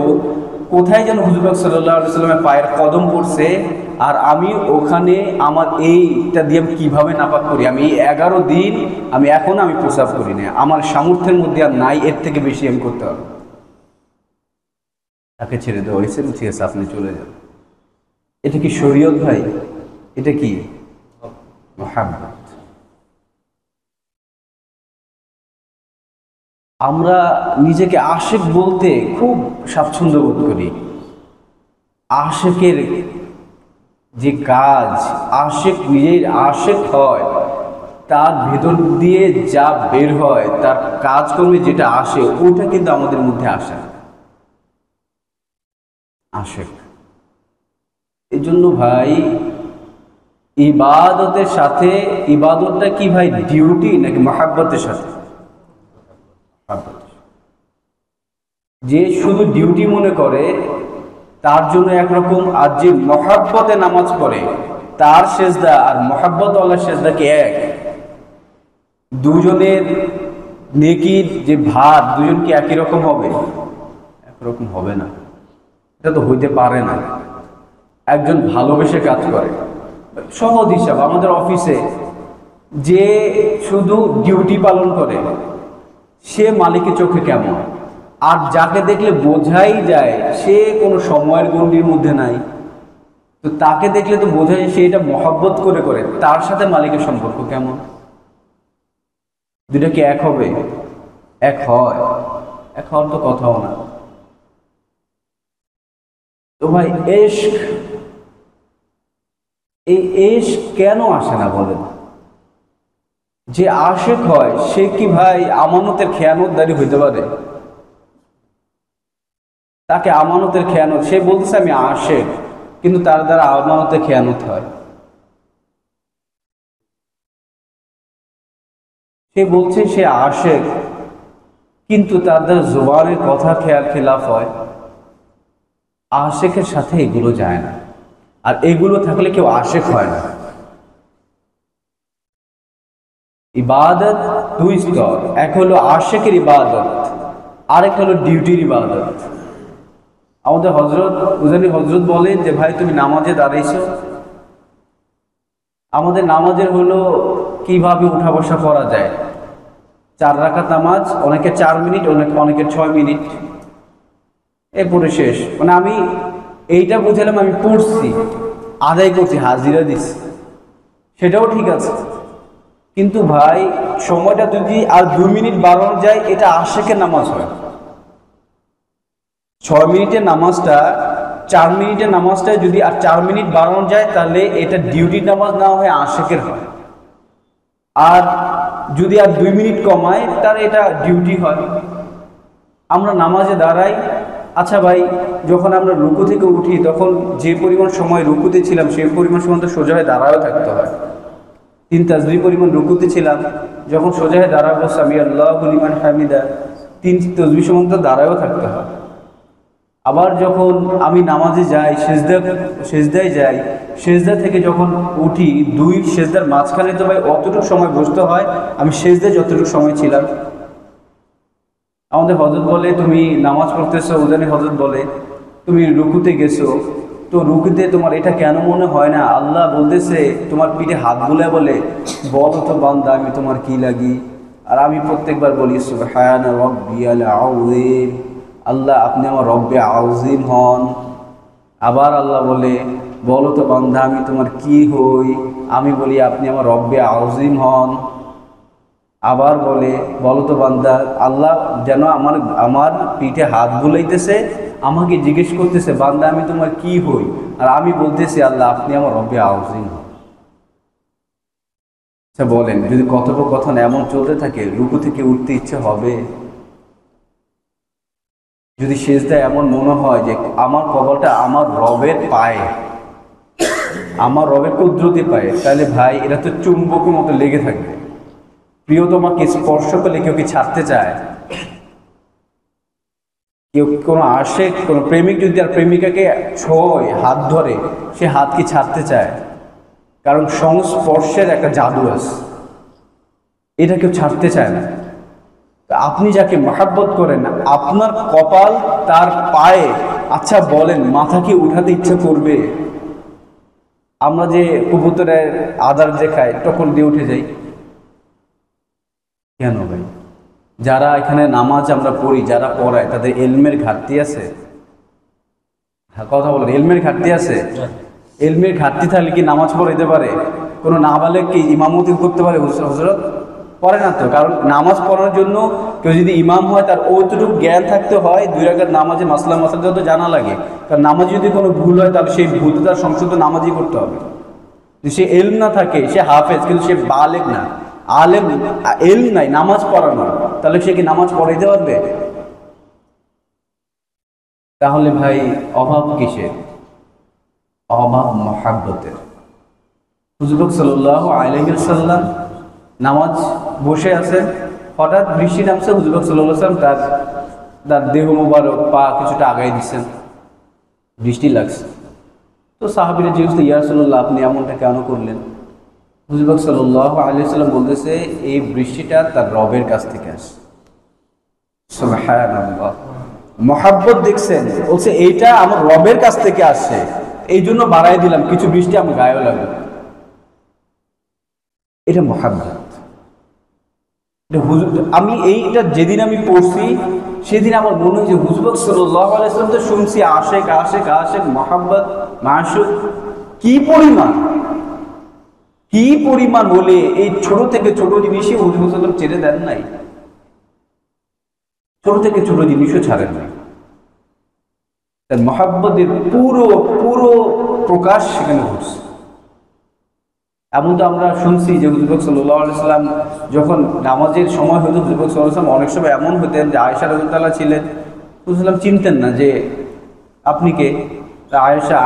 কোথায় যেন হুজুর পাক সাল্লাল্লাহু আলাইহি সাল্লামের পায়ের কদম পড়ছে, আর আমি ওখানে আমার এইটা দিয়ে আমি কীভাবে নাপাক করি। আমি এই 11 দিন আমি প্রস্রাব করি না, আমার সামর্থ্যের মধ্যে আর নাই, এর থেকে বেশি আমি করতে পারবো। তাকে ছেড়ে দেওয়া হয়েছে, ঠিক আছে আপনি চলে যান। এটা কি শরীয়ত ভাই? এটা কি মুহাব্বত? আমরা নিজেকে আশেক বলতে খুব স্বাচ্ছন্দ্য বোধ করি। আশেকের যে কাজ, আশেক নিজের আশেক হয়, তার ভেতর দিয়ে যা বের হয়, তার কাজকর্মে যেটা আসে, ওটা কিন্তু আমাদের মধ্যে আসে না। আশেক এই জন্য ভাই, ইবাদতের সাথে, ইবাদতটা কি ভাই ডিউটি নাকি মুহাব্বতের সাথে? যে শুধু ডিউটি মনে করে তার জন্য একরকম, আর যে মুহাব্বতে নামাজ পড়ে তার সেজদা আর মুহাব্বত ওয়ালার সেজদা কি এক? দুজনের নেকির যে ভার, দুজন কি একই রকম হবে? একরকম হবে না, এটা তো হইতে পারে না। একজন ভালোবেসে কাজ করে, সহজ হিসাব, আমাদের অফিসে যে শুধু ডিউটি পালন করে সে মালিকের চোখে কেমন, আর যাকে দেখলে বোঝাই যায় সে কোনো সময়ের গণ্ডির মধ্যে নাই, তো তাকে দেখলে তো বোঝা যায় সে এটা মহব্বত করে করে, তার সাথে মালিকের সম্পর্ক কেমন? দুটা কি এক হবে? এক হয়? এক হওয়ার তো কথাও না। তো ভাই ইশক, এই ইশক কেন আসে না বলেন? যে আশেক হয় সে কি ভাই আমানতের খেয়ানতদারি হইতে পারে? তাকে আমানতের খেয়ানত, সে বলতেছে আমি আশেক, কিন্তু তার দ্বারা আমানতের খেয়ানত হয়। সে বলছে সে আশেক, কিন্তু তার দ্বারা জুবানের কথা খেলাফ হয়। আশেকের সাথে এগুলো যায় না, আর এগুলো থাকলে কেউ আশেক হয় না। ইবাদত দুই স্তর, এক হলো আশেকের ইবাদত, আরেক হলো ডিউটির ইবাদত। আমাদের হজরত বলেন যে ভাই তুমি নামাজে দাঁড়াইছো, আমাদের নামাজের হলো কিভাবে উঠা বসা করা যায়। 4 রাকাত নামাজ, অনেকে 4 মিনিট, অনেকে 6 মিনিট, এরপরে শেষ। মানে আমি এইটা বুঝলাম, আমি পড়ছি, আদায় করছি, হাজিরা দিচ্ছি, সেটাও ঠিক আছে। কিন্তু ভাই সময়টা যদি আর 2 মিনিট বাড়ানো যায়, এটা আশেকের নামাজ হয়। 6 মিনিটের নামাজটা 4 মিনিটের নামাজটা যদি আর 4 মিনিট বাড়ানো যায়, তাহলে এটা ডিউটির নামাজ না হয় আশেকের হয়। আর যদি আর 2 মিনিট কমায়, তাহলে এটা ডিউটি হয়। আমরা নামাজে দাঁড়াই, আচ্ছা ভাই যখন আমরা রুকু থেকে উঠি, তখন যে পরিমাণ সময় রুকুতে ছিলাম সেই পরিমাণ সময় তো সোজা হয়ে দাঁড়ায়ও থাকতে হয়। 3 তাসবিহ পরিমাণ রুকুতে ছিলাম, যখন সোজা হয়ে দাঁড়াবো সামি আল্লাহু লিমান হামিদা, 3 তাসবিহ সমান তো দাঁড়ায়ও থাকতে হয়। আবার যখন আমি নামাজে যাই, সেজদায় যাই, সেজদা থেকে যখন উঠি, 2 সেজদার মাঝখানে তো ভাই অতটুকু সময় বসতে হয়, আমি সেজদায় যতটুকু সময় ছিলাম। আমাদের হযরত বলে তুমি নামাজ পড়তেছো, উদানি হযরত বলে তুমি রুকুতে গেছো, তো রুকুতে তোমার এটা কেন মনে হয় না? আল্লাহ বলতেছে তোমার পিঠে হাত বুলায় বলে, বলো তো বান্দা আমি তোমার কি লাগি? আর আমি প্রত্যেকবার বলি সুবহান রাব্বিয়াল আযীম, আল্লাহ আপনি আমার রব্বে আযীম হন। আবার আল্লাহ বলে, বলো তো বান্দা আমি তোমার কি হই? আমি বলি আপনি আমার রব্বে আযীম হন। আবার বলে, বলো তো বান্দা, আল্লাহ যেন আমার পিঠে হাত বুলাইতেছে, আমাকে জিজ্ঞেস করতেছে বান্দা আমি তোমার কি হই, আর আমি বলতেছি আল্লাহ আপনি আমার রব্বে আযীম হন। আচ্ছা বলেন, যদি কথোপকথন এমন চলতে থাকে, রুকু থেকে উঠতে ইচ্ছে হবে? যদি সেজদায় এমন মনে হয় যে আমার কবরটা আমার রবের পায়ে, আমার রবের কুদরতি পায়ে, তাহলে ভাই এটা তো চুম্বকের মতো লেগে থাকবে। প্রিয়তমাকে স্পর্শ করলে কেউ কি ছাড়তে চায়? কেউ, কোনো আশেক, কোনো প্রেমিক যদি আর প্রেমিকাকে ছোঁয়, হাত ধরে, সে হাত কি ছাড়তে চায়? কারণ সংস্পর্শের একটা জাদু আছে, এটা কেউ ছাড়তে চায় না। আপনি যাকে মহাব্বত করেন, আপনার কপাল তার পায়ে, আচ্ছা বলেন মাথা কি উঠাতে ইচ্ছা করবে? আমরা যে কবুতরের আদার যে খাই, টকল দিয়ে উঠে যাই কেন ভাই? যারা এখানে নামাজ আমরা পড়ি, যারা পড়ায়, তাদের এলমের ঘাটতি আছে? হ্যাঁ, কথা বলেন, এলমের ঘাটতি আছে? এলমের ঘাটতি থাকলে কি নামাজ পড়াইতে পারে? কোনো নাবালেগ কি ইমামতি করতে পারে হযরত? পড়ে না তো। কারণ নামাজ পড়ার জন্য কেউ যদি ইমাম হয়, তার ওইটুকু জ্ঞান থাকতে হয়, 2 রাকাত নামাজে মাসলা মাসালা যত জানা লাগে। কারণ নামাজে যদি কোনো ভুল হয়, তাহলে সেই ভুল তার সংশোধন নামাজই করতে হবে। যদি সে এলম না থাকে, সে হাফেজ কিন্তু সে বালেগ না, আলেম, এলম নাই, নামাজ পড়ানো, তাহলে সে কি নামাজ পড়াইতে পারবে? তাহলে ভাই অভাব কিসের? অভাব মহাব্বতের। হুজুর সাল্লাল্লাহু আলাইহি ওয়াসাল্লাম নামাজ বসে আছেন, হঠাৎ বৃষ্টি নামছে। হুজুর সাল্লাল্লাহু আলাইহি ওয়াসাল্লাম তার দেহ মোবারক পা কিছুটা আগায় দিচ্ছেন, বৃষ্টি লাগছে। তো সাহাবীরা জিজ্ঞেস করলেন, ইয়া রাসূলুল্লাহ, আপনি এমনটা কেন করলেন? হুজুর সাল্লাল্লাহু আলাইহি ওয়াসাল্লাম বলতেছে, এই বৃষ্টিটা তার রবের কাছ থেকে আসে। সুবহানাল্লাহ, মহাব্বত দেখছেন? বলছে এইটা আমার রবের কাছ থেকে আসছে, এই জন্য বাড়াই দিলাম, কিছু বৃষ্টি আমার গায়েও লাগবে। এটা মহাব্বত। আমি এইটা যেদিন আমি পড়ছি, সেদিন আমার মনে হয় যে হুজুর সাল্লাল্লাহু আলাইহি ওয়াসাল্লাম তো শুনছি আশেক আশেক আশেক, মহাব্বত মাশুক, কি পরিমাণ হলে এই ছোট থেকে ছোট জিনিসই হুজুর সাল্লাল্লাহু আলাইহি ওয়াসাল্লাম ছেড়ে দেন নাই, ছোট থেকে ছোট জিনিসও ছাড়েন নাই। তার মহাব্বতের পুরো প্রকাশ সেখানে ঘটছে। এমন তো আমরা শুনছি যে হুজুর সাল্লাল্লাহু আলাইহি ওয়াসাল্লাম যখন নামাজের সময় হতো, হুজুর সাল্লাল্লাহু আলাইহি ওয়াসাল্লাম অনেক সময় এমন হতেন যে আয়েশা রাদিয়াল্লাহু ছিলেন, হুজুর সাল্লাম চিনতেন না যে আপনি কে।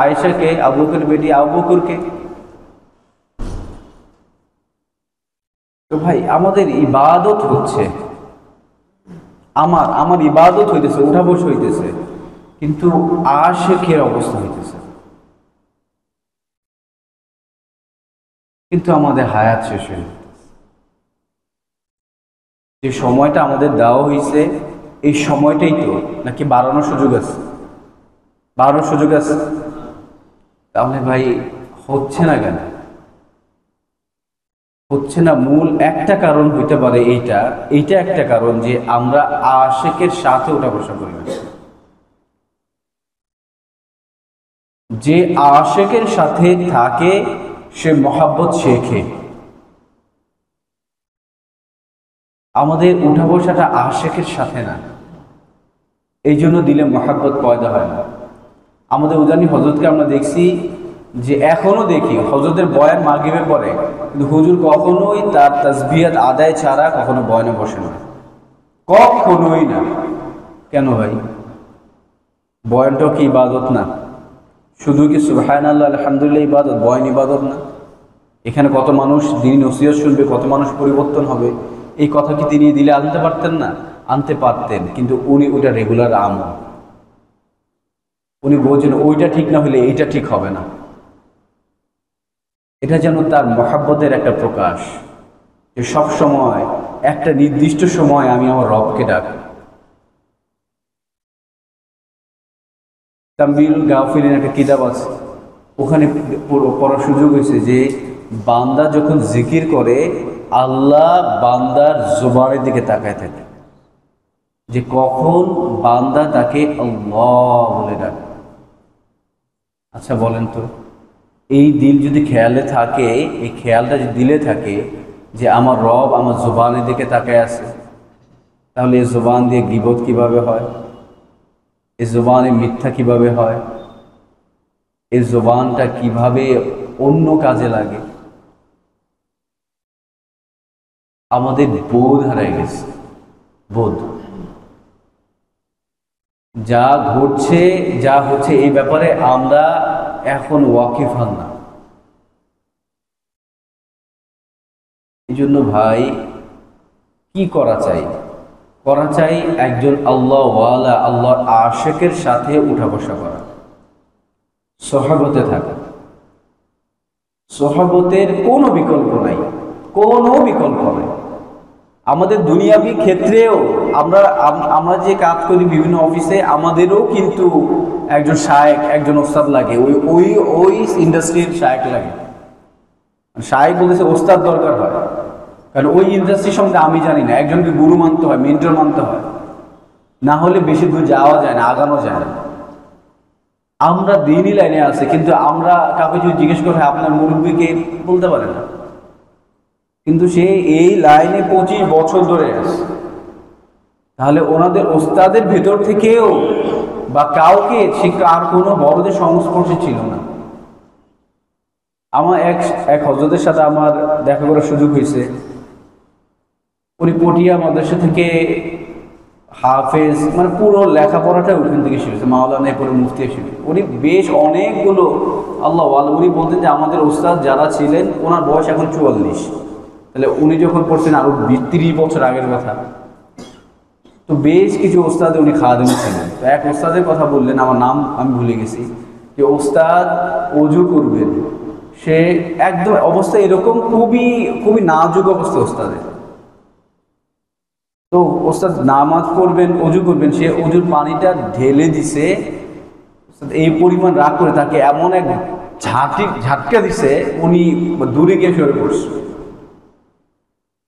আয়েশাকে, আবু বকরের বেটি আবু বকরকে। তো ভাই আমাদের ইবাদত হচ্ছে, আমার ইবাদত হইতেছে, উঠা বসে হইতেছে, কিন্তু আশিকের অবস্থা হইতেছে। কিন্তু আমাদের হায়াত শেষ হয়ে, যে সময়টা আমাদের দেওয়া হয়েছে, এই সময়টাই তো নাকি বাড়ানোর সুযোগ আছে? তাহলে ভাই হচ্ছে না কেন? হচ্ছে না মূল একটা কারণ হইতে পারে এইটা একটা কারণ যে আমরা আশিকের সাথে উঠা বসা করি না। যে আশিকের সাথে থাকে সে মহাব্বত শেখে। আমাদের উঠা বসাটা আশিকের সাথে না, এই জন্য দিলে মহাব্বত পয়দা হয় না। আমাদের উদাহরণ হযরতকে আমরা দেখছি, যে এখনো দেখি হযরতের বয়ান মাগরিবে পড়ে, কিন্তু হুজুর কখনোই তার তাসবিহাত আদায় ছাড়া কখনো বয়ানে বসে না, কখনোই না। কেন ভাই? বয়ানটাও কি ইবাদত না? শুধু কি সুবহানাল্লাহ আলহামদুলিল্লাহ ইবাদত, বয়ান ইবাদত না? এখানে কত মানুষ দিন নসিহত শুনবে, কত মানুষ পরিবর্তন হবে, এই কথা কি তিনি দিলে আনতে পারতেন না? আনতে পারতেন, কিন্তু উনি ওইটা রেগুলার আমল। উনি বলছেন ওইটা ঠিক না হলে এইটা ঠিক হবে না। এটা যেন তার মহাব্বতের একটা প্রকাশ, যে সব সময় একটা নির্দিষ্ট সময় আমি আমার রবকে ডাকি। তামবিরুল গাফিলিন একটা কিতাব আছে, ওখানে পড়ার সুযোগ হয়েছে যে বান্দা যখন জিকির করে, আল্লাহ বান্দার জবানের দিকে তাকায় থাকে, যে কখন বান্দা তাকে আল্লাহ বলে ডাকে। আচ্ছা বলেন তো, এই দিল যদি খেয়ালে থাকে, এই খেয়ালটা যদি দিলে থাকে যে আমার রব আমার জবানের দিকে তাকায় আছে, তাহলে এই জবান দিয়ে গীবত কিভাবে হয়? এই জবানে মিথ্যা কিভাবে হয়? এই জবানটা কিভাবে অন্য কাজে লাগে? আমাদের বোধ হারিয়ে গেছে। বোধ, যা ঘটছে যা হচ্ছে এই ব্যাপারে আমরা এখন ওয়াকিফ হন না। এই জন্য ভাই কি করা চাই? একজন আল্লাহওয়ালা, আল্লাহর আশিকের সাথে উঠা বসা করা, সহবতে থাকা। সহবতের কোনো বিকল্প নাই, কোনো বিকল্প নাই। আমাদের দুনিয়াবি ক্ষেত্রেও আমরা যে কাজ করি বিভিন্ন অফিসে, আমাদেরও কিন্তু একজন শায়েখ, একজন ওস্তাদ লাগে, ওই ওই ওই ইন্ডাস্ট্রির শায়েখ লাগে। শায়েখ বলেছে ওস্তাদ দরকার হয়, কারণ ওই ইন্ডাস্ট্রির সম্বন্ধে আমি জানি না, একজনকে গুরু মানতে হয়, মেন্টর মানতে হয়, না হলে বেশি দূর যাওয়া যায় না, আগানো যায় না। আমরা দিনই লাইনে আছে, কিন্তু আমরা কাউকে যদি জিজ্ঞেস করা হয় আপনার মুরব্বীকে, বলতে পারে না, কিন্তু সে এই লাইনে 25 বছর ধরে আছে। তাহলে ওনাদের ওস্তাদের ভেতর থেকেও বা কাউকে সে আর কোনো বড়দের সংস্পর্শে ছিল না। আমার এক হযরতের সাথে আমার দেখা করার সুযোগ হয়েছে। উনি পটিয়া মাদ্রাসা থেকে হাফেজ, মানে পুরো লেখাপড়াটা ওখান থেকে শিখেছে, মাওলানা পরে মুফতি শিখে। উনি বেশ অনেকগুলো আল্লাহ, উনি বলতেন যে আমাদের ওস্তাদ যারা ছিলেন ওনার বয়স এখন 44, তাহলে উনি যখন পড়ছেন আরো 30 বছর আগের কথা। তো বেশ কিছু ওস্তাদে উনি খাদেম ছিলেন। তো এক ওস্তাদের কথা বললেন, আমার নাম আমি ভুলে গেছি, যে ওস্তাদ অজু করবেন, সে একদম অবস্থা এরকম খুবই খুবই নাজুক অবস্থা ওস্তাদের। তো ওস্তাদ নামাজ পড়বেন, অজু করবেন, সে অজুর পানিটা ঢেলে দিছে, এই পরিমাণ রাগ করে তাকে এমন এক ঝাটকা দিছে, উনি দূরে গিয়ে সরে পড়ছে।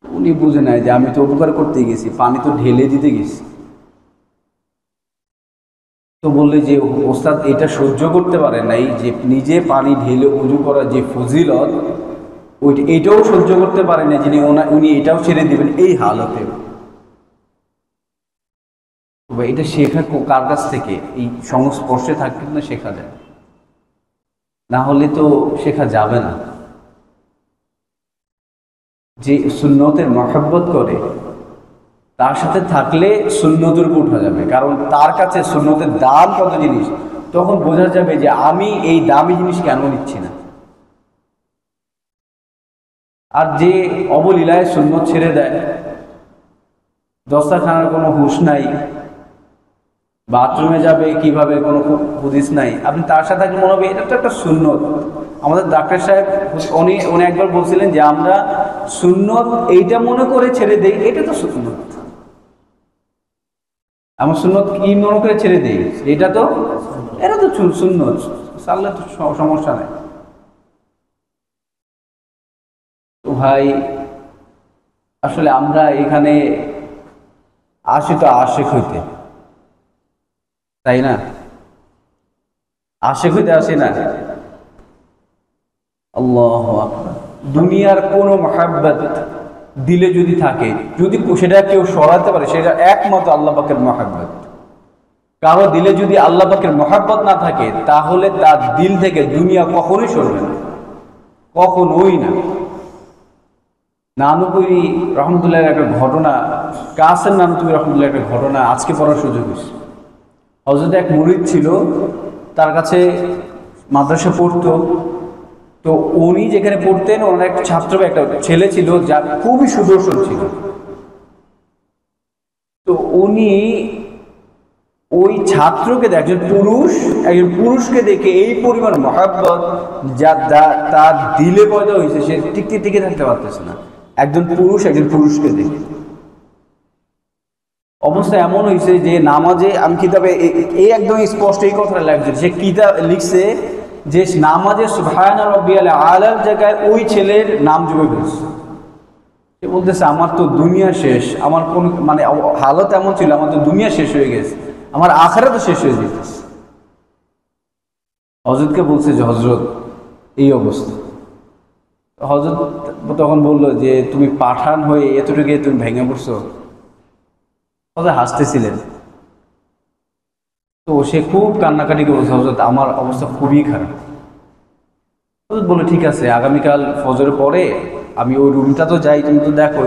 উনি বুঝে নাই যে আমি তো উপকার করতে গেছি, পানি তো ঢেলে দিতে গেছি। তো বললে যে ওস্তাদ এটা সহ্য করতে পারে নাই, যে নিজে পানি ঢেলে উজু করার যে ফজিলত, এটাও সহ্য করতে পারে না, যিনি উনি এটাও ছেড়ে দিবেন এই হালতে। এটা শেখা কার কাছ থেকে? এই সংস্পর্শে থাকতে না শেখা যায়, না হলে তো শেখা যাবে না। যে সুন্নতের মহব্বত করে তার সাথে থাকলে সুন্নতের উপর উঠা যাবে, কারণ তার কাছে সুন্নতের দাম কত জিনিস, তখন বোঝা যাবে যে আমি এই দামি জিনিস কেন নিচ্ছি না। আর যে অবলীলায় সুন্নত ছেড়ে দেয়, দস্তারখানার কোনো হুঁশ নাই, বাথরুমে যাবে কিভাবে কোনো হুদিস নাই, আপনি তার সাথে থাকলে মনে হবে এটা তো একটা সুন্নত। আমাদের ডাক্তার সাহেব উনি একবার বলছিলেন যে আমরা সুন্নত এইটা মনে করে ছেড়ে দেই, এটা তো সুন্নত। আমার সুন্নত কি মনে করে ছেড়ে দেই, এটা তো সুন্নত, সারলে তো সমস্যা নাই। তো ভাই আসলে আমরা এখানে আসি তো আশেক হইতে, তাই না? আশেক হইতে আসি না। আল্লাহু আকবার। দুনিয়ার কোনো মহাব্বত দিলে যদি থাকে, যদি সেটা কেউ সরাতে পারে, সেটা একমাত্র আল্লাহ পাকের মহাব্বত। কারো দিলে যদি আল্লাহ পাকের মহাব্বত না থাকে, তাহলে তার দিল থেকে দুনিয়া কখনোই সরবে না, কখনোই না। নানুপুরি রহমতুল্লাহ একটা ঘটনা, কাসেম নানুপুরি রহমতুল্লাহ একটা ঘটনা আজকে পড়ার সুযোগ হয়েছে। হযরত এক মুরিদ ছিল, তার কাছে মাদ্রাসা পড়তো। তো উনি যেখানে পড়তেন, ওনার একটা ছাত্র, একটা ছেলে ছিল যার খুবই সুদর্শন ছিল। তো উনি ওই ছাত্রকে দেখে, একজন পুরুষকে দেখে এই পরিমাণ মহাব্বত যা তার দিলে পয়দা হয়েছে, সে টিকে থাকতে পারতেছে না। একজন পুরুষকে দেখে অবস্থা এমন হয়েছে যে নামাজে, আমি কিতাবে এই একদম স্পষ্ট এই কথাটা লাগছে, সে কিতাব লিখছে যে নামাজে সুবহান রাব্বিয়াল আলার জায়গায় ওই ছেলের নাম যোগ হয়েছে। সে বলতেছে আমার তো দুনিয়া শেষ, আমার কোন মানে হালত এমন ছিল, আমার তো দুনিয়া শেষ হয়ে গেছে, আমার আখিরাত তো শেষ হয়ে যেতেছে। হযরতকে বলছে যে হযরত এই অবস্থা। হযরত তখন বললো যে তুমি পাঠান হয়ে এতটুকু তুমি ভেঙে পড়ছো। হযরত হাসতেছিলেন। তো সে খুব কান্নাকাটি করে বলছে, হযরত আমার অবস্থা খুবই খারাপ। হযরত বলে ঠিক আছে, আগামীকাল ফজরের পরে আমি ওই রুমটা তো যাই, তুমি তো দেখো,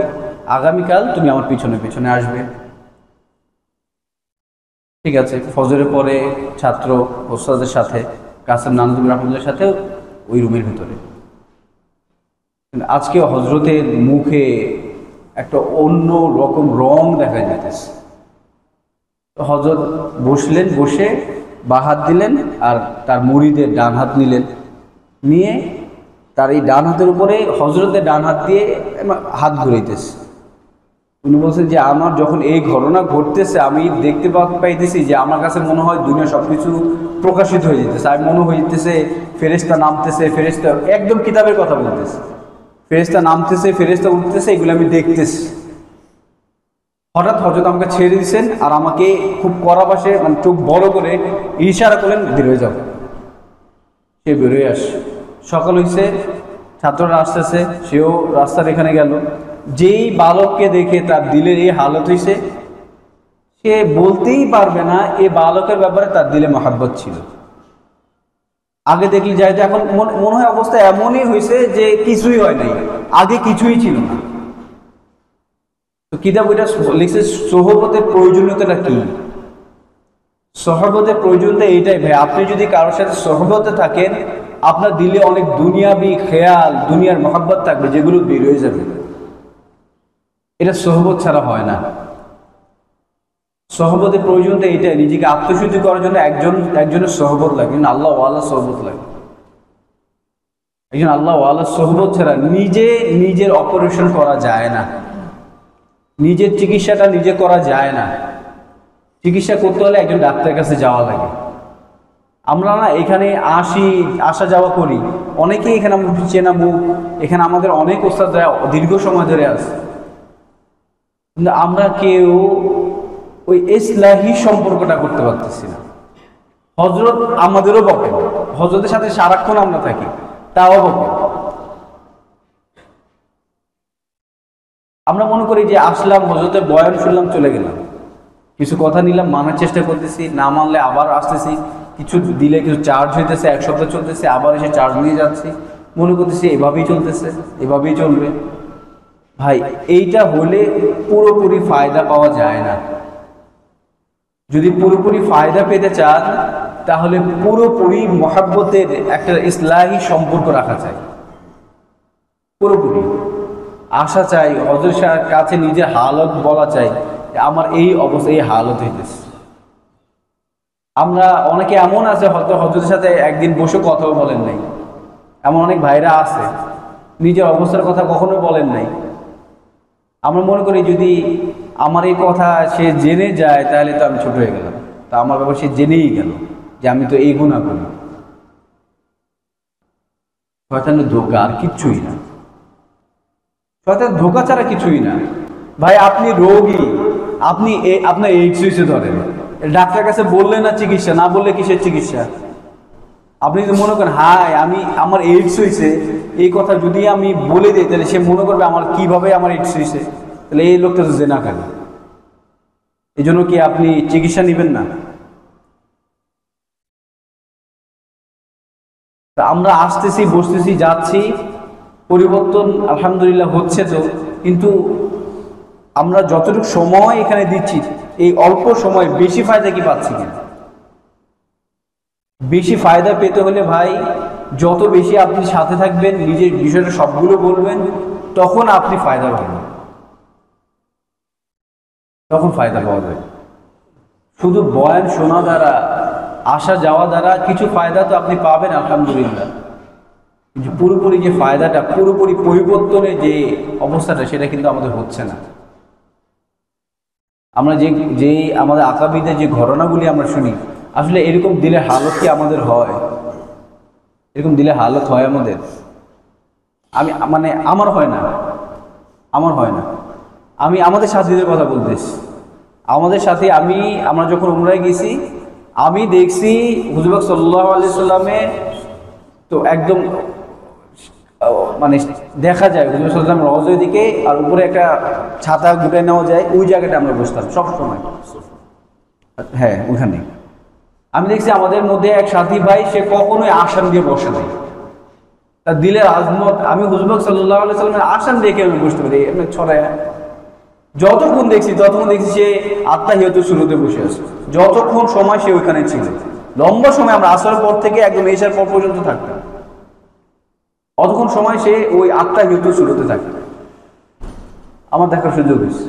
আগামীকাল তুমি আমার পিছনে পিছনে আসবে। ঠিক আছে, ফজরের পরে ছাত্র ওস্তাদের সাথে, কাসেম নানুতুবি রহমতুল্লাহর সাথে ওই রুমের ভিতরে। আজকে হযরতের মুখে একটা অন্য রকম রং দেখা যেতেছে। হযরত বসলেন, বসে বাঁ হাত দিলেন আর তার মুরিদের ডান হাত নিলেন, নিয়ে তার এই ডান হাতের উপরে হজরতের ডান হাত দিয়ে হাত ঘুরাইতেছে। উনি বলছেন যে আমার যখন এই ঘটনা ঘটতেছে আমি দেখতে পাইতেছি যে আমার কাছে মনে হয় দুনিয়া সব কিছু প্রকাশিত হয়ে যেতেছে। আমি মনে হইতেছে ফেরেশতা নামতেছে, ফেরেশতা একদম কিতাবের কথা বলতেছে, ফেরেশতা নামতেছে, ফেরেশতা উঠতেছে, এগুলো আমি দেখতেছি। হঠাৎ হযরত আমাকে ছেড়ে দিয়েছেন আর আমাকে খুব কড়া ভাষে মানে চোখ বড় করে ইশারা করলেন বের হয়ে যাও। সে বেরোয় আসে। সকাল হয়েছে, ছাত্ররা আসতেছে, সেও রাস্তার এখানে গেল। যেই বালককে দেখে তার দিলের এই হালত হয়েছে, সে বলতেই পারবে না এই বালকের ব্যাপারে তার দিলে মহাব্বত ছিল। আগে দেখলি যাই, এখন মনে হয় অবস্থা এমনই হয়েছে যে কিছুই হয় নাই, আগে কিছুই ছিল না। তো কিতাব ওইটা লিখছে সোহবতের প্রয়োজনীয়তাটা কি। সোহবতের প্রয়োজনীয়তা এইটাই ভাই, আপনি যদি কারোর সাথে সোহবতে থাকেন আপনার দিলে অনেক দুনিয়াবি খেয়াল, দুনিয়ার মহাব্বত থাকবে যেগুলো বের হয়ে যাবে। এটা সোহবত ছাড়া হয় না। সোহবতের প্রয়োজনটা এইটাই, নিজেকে আত্মশুদ্ধি করার জন্য একজনের সোহবত লাগে, আল্লাহ ওয়ালা সোহবত লাগে। একজন আল্লাহ ওয়ালা সোহবত ছাড়া নিজের অপারেশন করা যায় না, নিজের চিকিৎসাটা নিজে করা যায় না। চিকিৎসা করতে হলে একজন ডাক্তারের কাছে যাওয়া লাগে। আমরা না এখানে আসা যাওয়া করি, অনেকেই এখানে আমরা চেনা মুখ, এখানে আমাদের অনেক ওস্তাদরা দীর্ঘ সময় ধরে আছে, কিন্তু আমরা কেউ ওই ইসলাহি সম্পর্কটা করতে পারতেছি না। হযরত আমাদেরও বকে, হযরতের সাথে সারাক্ষণ আমরা থাকি, তাও বকে। আমরা মনে করি যে আসলাম, হযরতের বয়ান শুনলাম, চলে গেলাম, কিছু কথা নিলাম, মানার চেষ্টা করতেছি, না মানলে আবার আসতেছি, কিছু দিলে কিছু চার্জ হইতেছে, এক সপ্তাহ চলতেছে, আবার এসে চার্জ নিয়ে যাচ্ছি, মনে করতেছি এভাবেই চলতেছে, এভাবেই চলবে। ভাই এইটা হলে পুরোপুরি ফায়দা পাওয়া যায় না। যদি পুরোপুরি ফায়দা পেতে চান তাহলে পুরোপুরি মহাব্বতের একটা ইসলাহি সম্পর্ক রাখা চাই, পুরোপুরি আসা চাই, হযরতের কাছে নিজের হালত বলা চাই, আমার এই অবস্থা, এই হালত হইতেছে। আমরা অনেকে এমন আছে হয়তো হযরতের সাথে একদিন বসে কথাও বলেন নাই, এমন অনেক ভাইরা আছে নিজের অবস্থার কথা কখনো বলেন নাই। আমরা মনে করি যদি আমার এই কথা সে জেনে যায় তাহলে তো আমি ছোট হয়ে গেলাম, তা আমার ব্যাপার সে জেনেই গেল যে আমি তো এই গুনাহ করি। শয়তানের ধোঁকা, আর কিচ্ছুই না। শয়তানের ধোঁকা ছাড়া কিছুই না। ভাই আপনি রোগী, আপনার এইডস হয়েছে ধরেন, ডাক্তারের কাছে বললে না চিকিৎসা, না বললে কিসের চিকিৎসা? আপনি যদি মনে করেন আমার এইডস হয়েছে, এই কথা যদি আমি বলে দিই তাহলে সে মনে করবে আমার কিভাবে আমার এইডস হয়েছে, তাহলে এই লোকটা তো জেনা খাবে। এই জন্য কি আপনি চিকিৎসা নেবেন না? আমরা আসতেছি, বসতেছি, যাচ্ছি, পরিবর্তন আলহামদুলিল্লাহ হচ্ছে তো, কিন্তু আমরা যতটুকু সময় এখানে দিচ্ছি এই অল্প সময় বেশি ফায়দা কি পাচ্ছি কিনা? বেশি ফায়দা পেতে হলে ভাই যত বেশি আপনি সাথে থাকবেন, নিজের বিষয়টা সবগুলো বলবেন, তখন আপনি ফায়দা পাবেন, তখন ফায়দা পাওয়া যায়। শুধু বয়ান শোনা দ্বারা, আসা যাওয়া দ্বারা কিছু ফায়দা তো আপনি পাবেন আলহামদুলিল্লাহ, কিন্তু পুরোপুরি যে ফায়দাটা, পুরোপুরি পরিবর্তনের যে অবস্থাটা, সেটা কিন্তু আমাদের হচ্ছে না। আমরা যে আমাদের আকাবিদের যে ঘটনাগুলি আমরা শুনি, আসলে এরকম দিলের হালত কি আমাদের হয়? এরকম দিলের হালত হয় আমাদের? আমার হয় না। আমি আমাদের সাথীদের কথা বলতেছি। আমাদের সাথে আমরা যখন উমরায় গেছি, আমি দেখছি হুজুর পাক সাল্লাল্লাহু আলাইহি সাল্লামের তো একদম দেখা যায় হুজুর সাল্লাল্লাহু আলাইহি সাল্লাম রওজার দিকে, আর উপরে একটা ছাতা গুটায় নেওয়া যায়, ওই জায়গাটা আমরা বসতাম সব সময়। হ্যাঁ, ওখানে আমি দেখছি আমাদের মধ্যে এক সাথী ভাই, সে কখনোই আসান দিয়ে বসে নাই, তার দিলের আজমত। আমি হুজুর পাক সাল্লাল্লাহু আলাইহি সাল্লামের আসান দেখে আমি বুঝতে পারি, এমনি ছড়ায় যতক্ষণ দেখছি সে আত্মাহিয়াতুর শুরুতে বসে আছে, যতক্ষণ সময় সে ওইখানে ছিল, লম্বা সময়, আমরা আসার পর থেকে একদম এশার পর পর্যন্ত থাকতাম, অতক্ষণ সময় সে ওই আত্মাহিয়াতুর শুরুতে থাকে। আমার দেখার সুযোগ হয়েছে,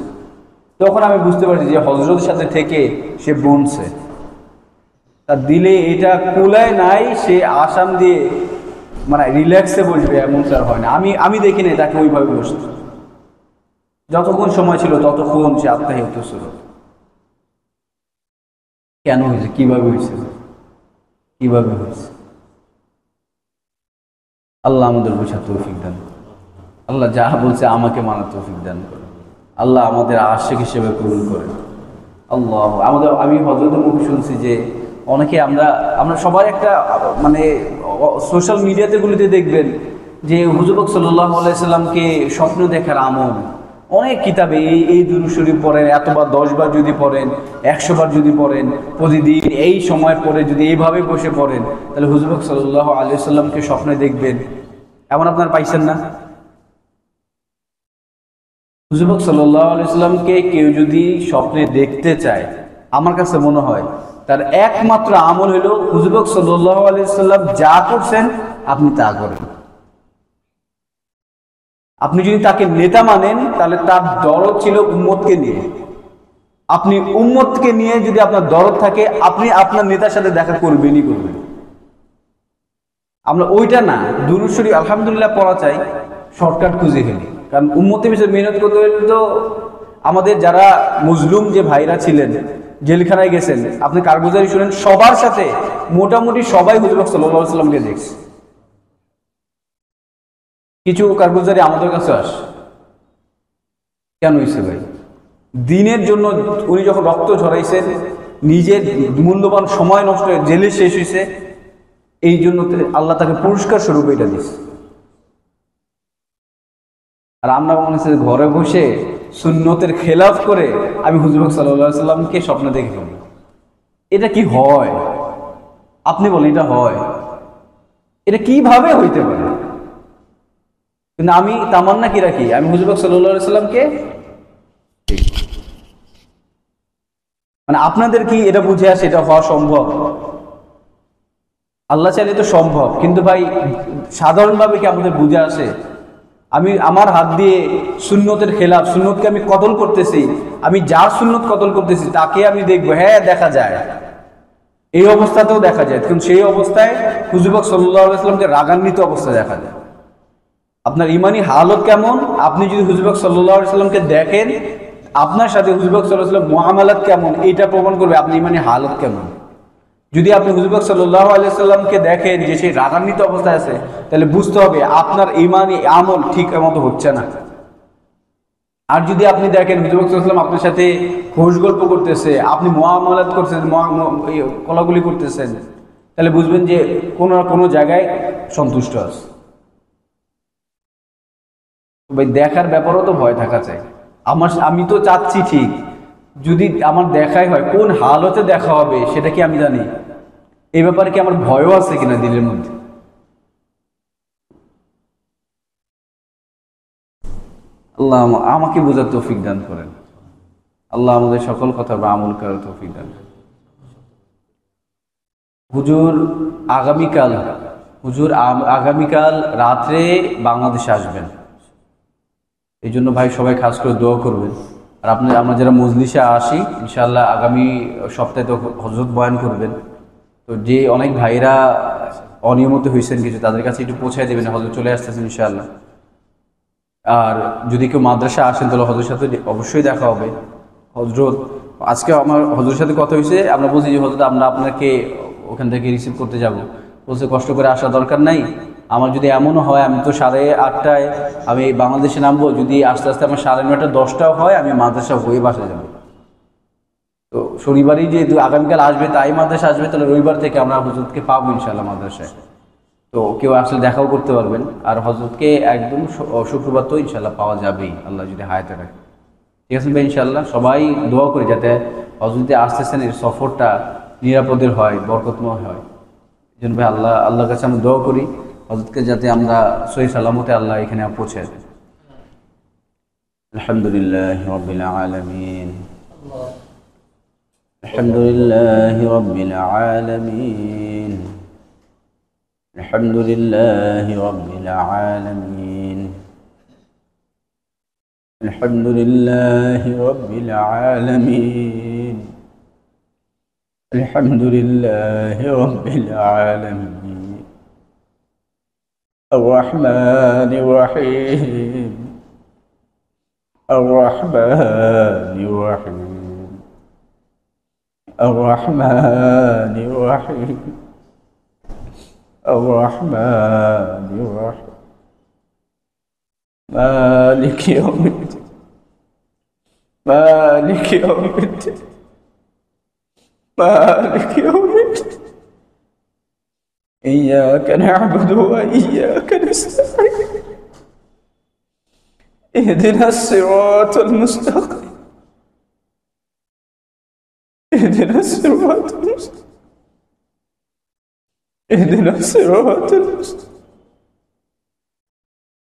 তখন আমি বুঝতে পারছি যে হযরতের সাথে থেকে সে বনছে, তার দিলে এটা কুলায় নাই, সে আসাম দিয়ে মানে রিল্যাক্সে বসবে এমন স্যার হয় না। আমি দেখি নাই তাকে ওইভাবে বসতে। যতক্ষণ সময় ছিল ততক্ষণ সে আত্মাহিত ছিল। কেন হয়েছে? কিভাবে হয়েছে? কিভাবে হয়েছে? আল্লাহ আমাদের বোঝার তৌফিক দান। আল্লাহ যা বলছে আমাকে মানার তৌফিক দান করে। আল্লাহ আমাদের আশিক হিসেবে কবুল করে। আল্লাহ আমি হযরতের মুখে শুনছি যে অনেকে আমরা সবার একটা মানে সোশ্যাল মিডিয়াতে গুলিতে দেখবেন যে হুজুর পাক সাল্লাল্লাহু আলাইহি সাল্লামকে স্বপ্ন দেখার আমল অনেক কিতাবে এই দুরূদ শরীফ পড়েন, এতবার 10 বার যদি পড়েন, 100 বার যদি পড়েন, প্রতিদিন এই সময় পড়ে যদি এইভাবে বসে পড়েন, তাহলে হুজুর পাক সাল্লাল্লাহু আলাইহি সাল্লামকে স্বপ্নে দেখবেন। এমন আপনারা পাইছেন না? হুজুর পাক সাল্লাল্লাহু আলাইহি সাল্লামকে কেউ যদি স্বপ্নে দেখতে চায়, আমার কাছে মনে হয় তার একমাত্র আমল হলো হুজুর পাক সাল্লাল্লাহু আলাইহি সাল্লাম যা করছেন আপনি তা করেন। আপনি যদি তাকে নেতা মানেন তাহলে তার দরদ ছিল উম্মতকে নিয়ে। আপনি উম্মতকে নিয়ে যদি আপনার দরদ থাকে, আপনি আপনার নেতার সাথে দেখা করবেনই করবেন। আমরা ওইটা না, দুরূদ শরীফ আলহামদুলিল্লাহ পড়া চাই, শর্টকাট খুঁজে ফেলি। কারণ উম্মতের বিষয়ে মেহনত করতে হলে তো আমাদের যারা মুজলুম যে ভাইরা ছিলেন, জেলখানায় গেছেন, আপনি কারগুজারি শুনেন, সবার সাথে মোটামুটি সবাই হুজুর পাক সাল্লাল্লাহু আলাইহি সাল্লামকে দেখছে। কিছু কারগুজারি আমাদের কাছে আসে, কেন হয়েছে ভাই? দিনের জন্য উনি যখন রক্ত ঝরাইছেন, নিজের মূল্যবান সময় নষ্ট হয়ে জেলে শেষ হয়েছে, এই জন্য আল্লাহ তাকে পুরস্কার স্বরূপ এটা দিচ্ছে। আর আমরা মনে হচ্ছে ঘরে বসে সুন্নতের খেলাফ করে আমি হুজুর পাক সাল্লাল্লাহু আলাইহি সাল্লামকে স্বপ্ন দেখে ফেলি। এটা কি হয়? আপনি বলেন এটা হয়? এটা কিভাবে হইতে পারে? কিন্তু আমি তামান্না কি রাখি, আমি হুজুর পাক সাল্লাল্লাহু আলাইহি সাল্লামকে, মানে আপনাদের কি এটা বুঝে আসে এটা হওয়া সম্ভব? আল্লাহ চাইলে তো সম্ভব, কিন্তু ভাই সাধারণভাবে কি আমাদের বুঝে আসে? আমি আমার হাত দিয়ে সুন্নতের খেলাফ, সুন্নতকে আমি কতল করতেছি, আমি যার সুন্নত কতল করতেছি তাকে আমি দেখবো, হ্যাঁ দেখা যায়, এই অবস্থাতেও দেখা যায়। কিন্তু সেই অবস্থায় হুজুর পাক সাল্লাল্লাহু আলাইহি সাল্লামকে রাগান্বিত অবস্থায় দেখা যায়। আপনার ইমানি হালত কেমন, আপনি যদি হুজুর পাক সাল্লাল্লাহু আলাইহি সাল্লামকে দেখেন, আপনার সাথে হুজুর পাক সাল্লাল্লাহু আলাইহি সাল্লাম মুআমালাত কেমন, এটা প্রমাণ করবে আপনি ইমানি হালত কেমন। যদি আপনি হুজুর পাক সাল্লাল্লাহু আলাইহি সাল্লামকে দেখেন যে সে রাগান্বিত অবস্থায় আছে, তাহলে বুঝতে হবে আপনার ইমানি আমল ঠিক মতো হচ্ছে না। আর যদি আপনি দেখেন হুজুর পাক সাল্লাল্লাহু আলাইহি সাল্লাম আপনার সাথে খোশ গল্প করতেছে, আপনি মুআমালাত করছেন, কলাগুলি করতেছেন, তাহলে বুঝবেন যে কোনো না কোনো জায়গায় সন্তুষ্ট আছে। ভাই দেখার ব্যাপারও তো ভয় থাকা চাই। আমি তো চাচ্ছি ঠিক, যদি আমার দেখাই হয়, কোন হালতে দেখা হবে সেটা কি আমি জানি? এই ব্যাপারে কি আমার ভয়ও আছে কিনা দিলের মধ্যে? আল্লাহ আমাকে বোঝার তৌফিক দান করেন। আল্লাহ আমাদের সকল কথা বা আমল করার তৌফিক দান। হুজুর আগামীকাল রাত্রে বাংলাদেশে আসবেন। এই জন্য ভাই সবাই খাস করে দোয়া করবেন। আর আমরা যারা মজলিসে আসি, ইনশাআল্লাহ আগামী সপ্তাহে তো হযরত বয়ান করবেন। তো যে অনেক ভাইরা অনিয়মিত হয়েছেন কিছু, তাদের কাছে একটু পৌঁছায় দেবেন, হযরত চলে আসতেছেন ইনশাআল্লাহ। আর যদি কেউ মাদ্রাসা আসেন তাহলে হযরতের সাথে অবশ্যই দেখা হবে। হযরত আজকে আমার হযরতের সাথে কথা হয়েছে, আমরা বলছি যে হযরত আমরা আপনাকে ওখান থেকে রিসিভ করতে যাব। বলছে কষ্ট করে আসা দরকার নাই, আমার যদি এমনও হয় আমি তো 8:30টায় আমি বাংলাদেশে নামবো, যদি আস্তে আস্তে আমার 9:30 10টাও হয়, আমি মাদ্রাসা হয়ে বাসায় যাব। তো শনিবারই যেহেতু আগামীকাল আসবে, তাই মাদ্রাসা আসবে, তাহলে রবিবার থেকে আমরা হযরতকে পাবো ইনশাআল্লাহ মাদ্রাসায়। তো কেউ আসলে দেখাও করতে পারবেন। আর হযরতকে একদম শুক্রবার তো ইনশাআল্লাহ পাওয়া যাবেই, আল্লাহ যদি হায়াতে রাখে। ঠিক আছে ভাই, ইনশাআল্লাহ সবাই দোয়া করি যাতে হযরত আসতেছেন এর সফরটা নিরাপদের হয়, বরকতময় হয়। এই জন্য ভাই আল্লাহর কাছে আমরা দোয়া করি হযরতকে যাতে আমরা সহি সালামতে আল্লাহ এখানে পৌঁছে দেন। আলহামদুলিল্লাহি রাব্বিল আলামিন, আলহামদুলিল্লাহি রাব্বিল আলামিন, আলহামদুলিল্লাহি রাব্বিল আলামিন, আলহামদুলিল্লাহি রাব্বিল আলামিন, আলহামদুলিল্লাহি রাব্বিল আলামিন। الرحمن الرحيم الرحمن الرحيم الرحمن الرحيم الرحمن الرحيم مالك يوم الدين مالك يوم الدين مالك يوم الدين إياك نعبد وإياك نستعين اهدنا الصراط المستقيم اهدنا الصراط المستقيم اهدنا الصراط المستقيم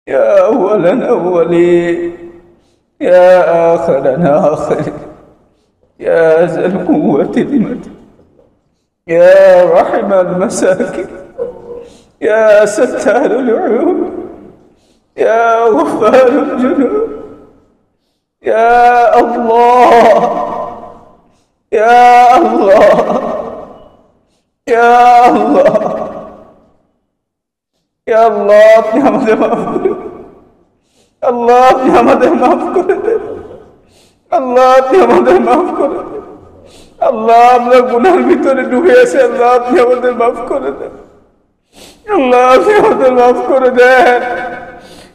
يا أولا أولين يا آخرنا آخرين يا ذا القوة المتين يا رحم المساكين يا ستار العيوب يا غفار الجنوب يا الله يا الله يا الله يا الله আপনি আমাদের মাফ করে দিন আল্লাহ আপনি আমাদের মাফ করে দেন আল্লাহ আপনি আমাদের মাফ করে দেন আল্লাহ আমরা গুনার ভিতরে ডুবে আছি আল্লাহ আপনি আমাদের মাফ করে দেন আল্লাহ আপনি আমাদের মাফ করে দেন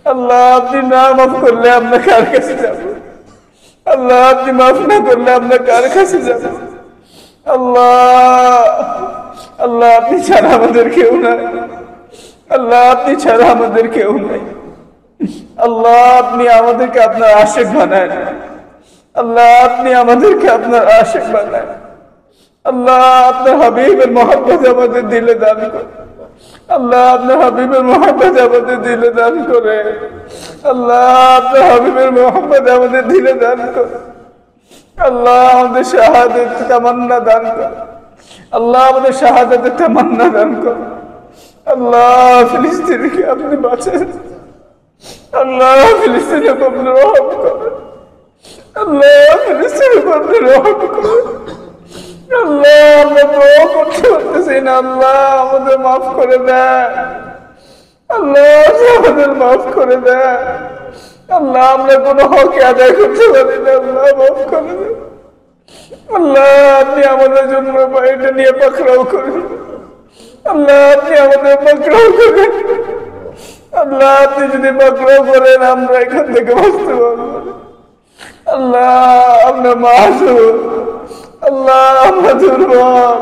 আল্লাহ আপনি না মাফ করলে আমরা কার কাছে যাব আল্লাহ আপনি মাফ না করলে আমরা কার কাছে যাব আল্লাহ আল্লাহ আপনি ছাড়া আমাদের কেউ নাই আল্লাহ আপনি ছাড়া আমাদের কেউ নাই আল্লাহ আপনি আমাদেরকে আপনার আশিক বানান আল্লাহ আপনি আমাদেরকে আপনার আশিক বানান আল্লাহ আপনার হাবিবের মহব্বত আমাদের দিলে দান করে আল্লাহ আপনার হাবিবের মহব্বত আমাদের দিলে দান করে আল্লাহ আপনার হাবিবের মহব্বত আমাদের দিলে দান করে আল্লাহ আমাদের শাহাদাত তামান্না দান করে আল্লাহ আমাদের শাহাদাতের তামান্না দান করে আল্লাহ ফিলিস্তিনকে আপনি বাঁচান আল্লাহ ফিলিস্তিনের উপর আপনি রহম করেন আল্লাহ ফিলিস্তিনের উপর আপনি রহম করেন আল্লাহ আমরা দোয়া করতে পারতেছি না আল্লাহ আমাদের মাফ করে দেন আল্লাহ আমাদের মাফ করে দেন আল্লাহ আমরা কোনো হক আদায় করতে পারি না আল্লাহ মাফ করে দেন আল্লাহ আপনি আমাদের জন্য এটা নিয়ে পাকড়াও করেন আল্লাহ আপনি আমাদের পাকড়াও করেন আল্লাহ আপনি যদি পাকড়াও করেন আমরা এখান থেকে বাঁচতে পারবো আল্লাহ আমরা মাসুম আল্লাহ আমরা দুর্বল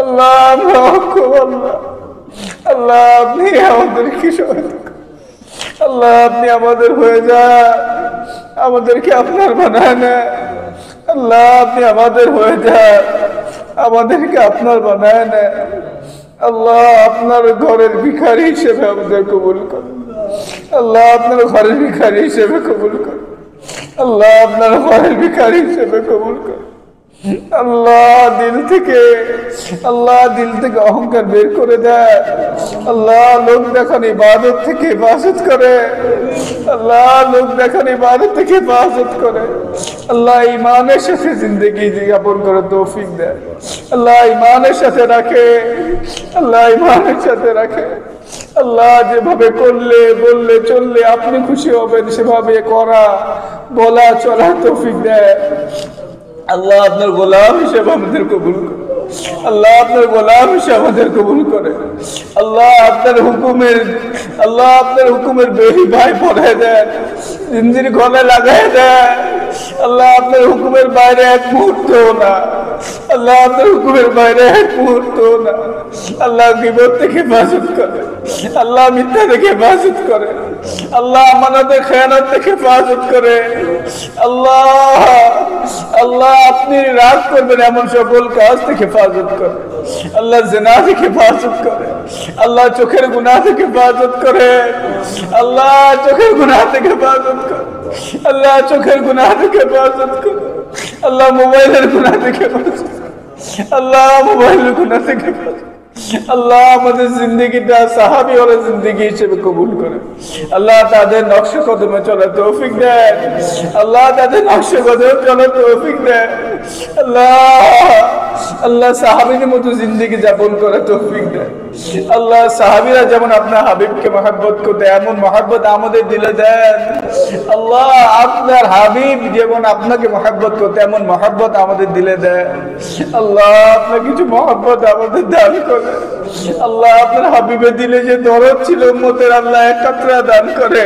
আল্লাহ আমরা অক্ষম আল্লাহ আল্লাহ আপনি আমাদেরকে সহায়তা করুন আল্লাহ আপনি আমাদের হয়ে যান আমাদেরকে আপনার বানায় না আল্লাহ আপনি আমাদের হয়ে যান আমাদেরকে আপনার বানায় না আল্লাহ আপনার ঘরের ভিখারি হিসেবে আমাদের কবুল করুন আল্লাহ আপনার ঘরের ভিখারি হিসেবে কবুল করুন আল্লাহ আপনার ঘরের ভিখারি হিসেবে কবুল করুন আল্লাহ দিল থেকে অহংকার বের করে দেয় আল্লাহ লোক দেখান ইবাদত থেকে হেফাজত করে আল্লাহ লোক দেখান ইবাদত থেকে হেফাজত করে আল্লাহ ঈমানের সাথে জিন্দেগি যাপন করে তৌফিক দেয় আল্লাহ ঈমানের সাথে রাখে আল্লাহ ঈমানের সাথে রাখে আল্লাহ যেভাবে করলে বললে চললে আপনি খুশি হবেন সেভাবে করা বলা চলা তৌফিক দেয় আল্লাহ আপনার গোলাম হিসেবে আমাদের কবুল করে আল্লাহ আপনার গোলাম হিসেবে আমাদের কবুল করে আল্লাহ আপনার হুকুমের বেহি ভাই পড়ায় দেন জিঞ্জির গলায় লাগাই দেন আল্লাহ আপনার হুকুমের বাইরে এক মুহূর্ত না আল্লাহ আপনার হুকুমের বাইরে এক মুহূর্ত না আল্লাহ গীবত থেকে হেফাজত করে আল্লাহ মিথ্যা থেকে হেফাজত করে আল্লাহ আমানতের খেয়ানত থেকে হেফাজত করে আল্লাহ আপনি রাগ করবেন এমন সকল কাজ থেকে হেফাজত করে আল্লাহ জিনা থেকে হেফাজত করে আল্লাহ চোখের গুনাহ থেকে হেফাজত করে আল্লাহ চোখের গুনাহ থেকে হেফাজত করে আল্লাহ চোখের গুনাহ থেকে হেফাজত করে আল্লাহ মোবাইলের গুনাহ থেকে হেফাজত আল্লাহ মোবাইলের গুনাহ থেকে হেফাজত আল্লাহ আমাদের জিন্দগিটা সাহাবী ওয়ালা জিন্দগি হিসেবে কবুল করে। আল্লাহ তাদের নকশা কদমে চলার তৌফিক দেন। আল্লাহ তাদের নকশা কদমে চলার তৌফিক দেন। আল্লাহ সাহাবীদের মতো জিন্দগি যাপন করার তৌফিক দেন। আল্লাহ সাহাবীরা যেমন আপনার হাবিবকে মহব্বত করতে, এমন মহব্বত আমাদের দিলে দেন। আল্লাহ আপনার হাবিব যেমন আপনাকে মহব্বত করতে, এমন মহব্বত আমাদের দিলে দেন। আল্লাহ আপনার কিছু মহব্বত আমাদের দান করে। আল্লাহ আপনার হাবিবের দিলে যে দরদ ছিল উম্মতের, আল্লাহ এক কাতরা দান করে।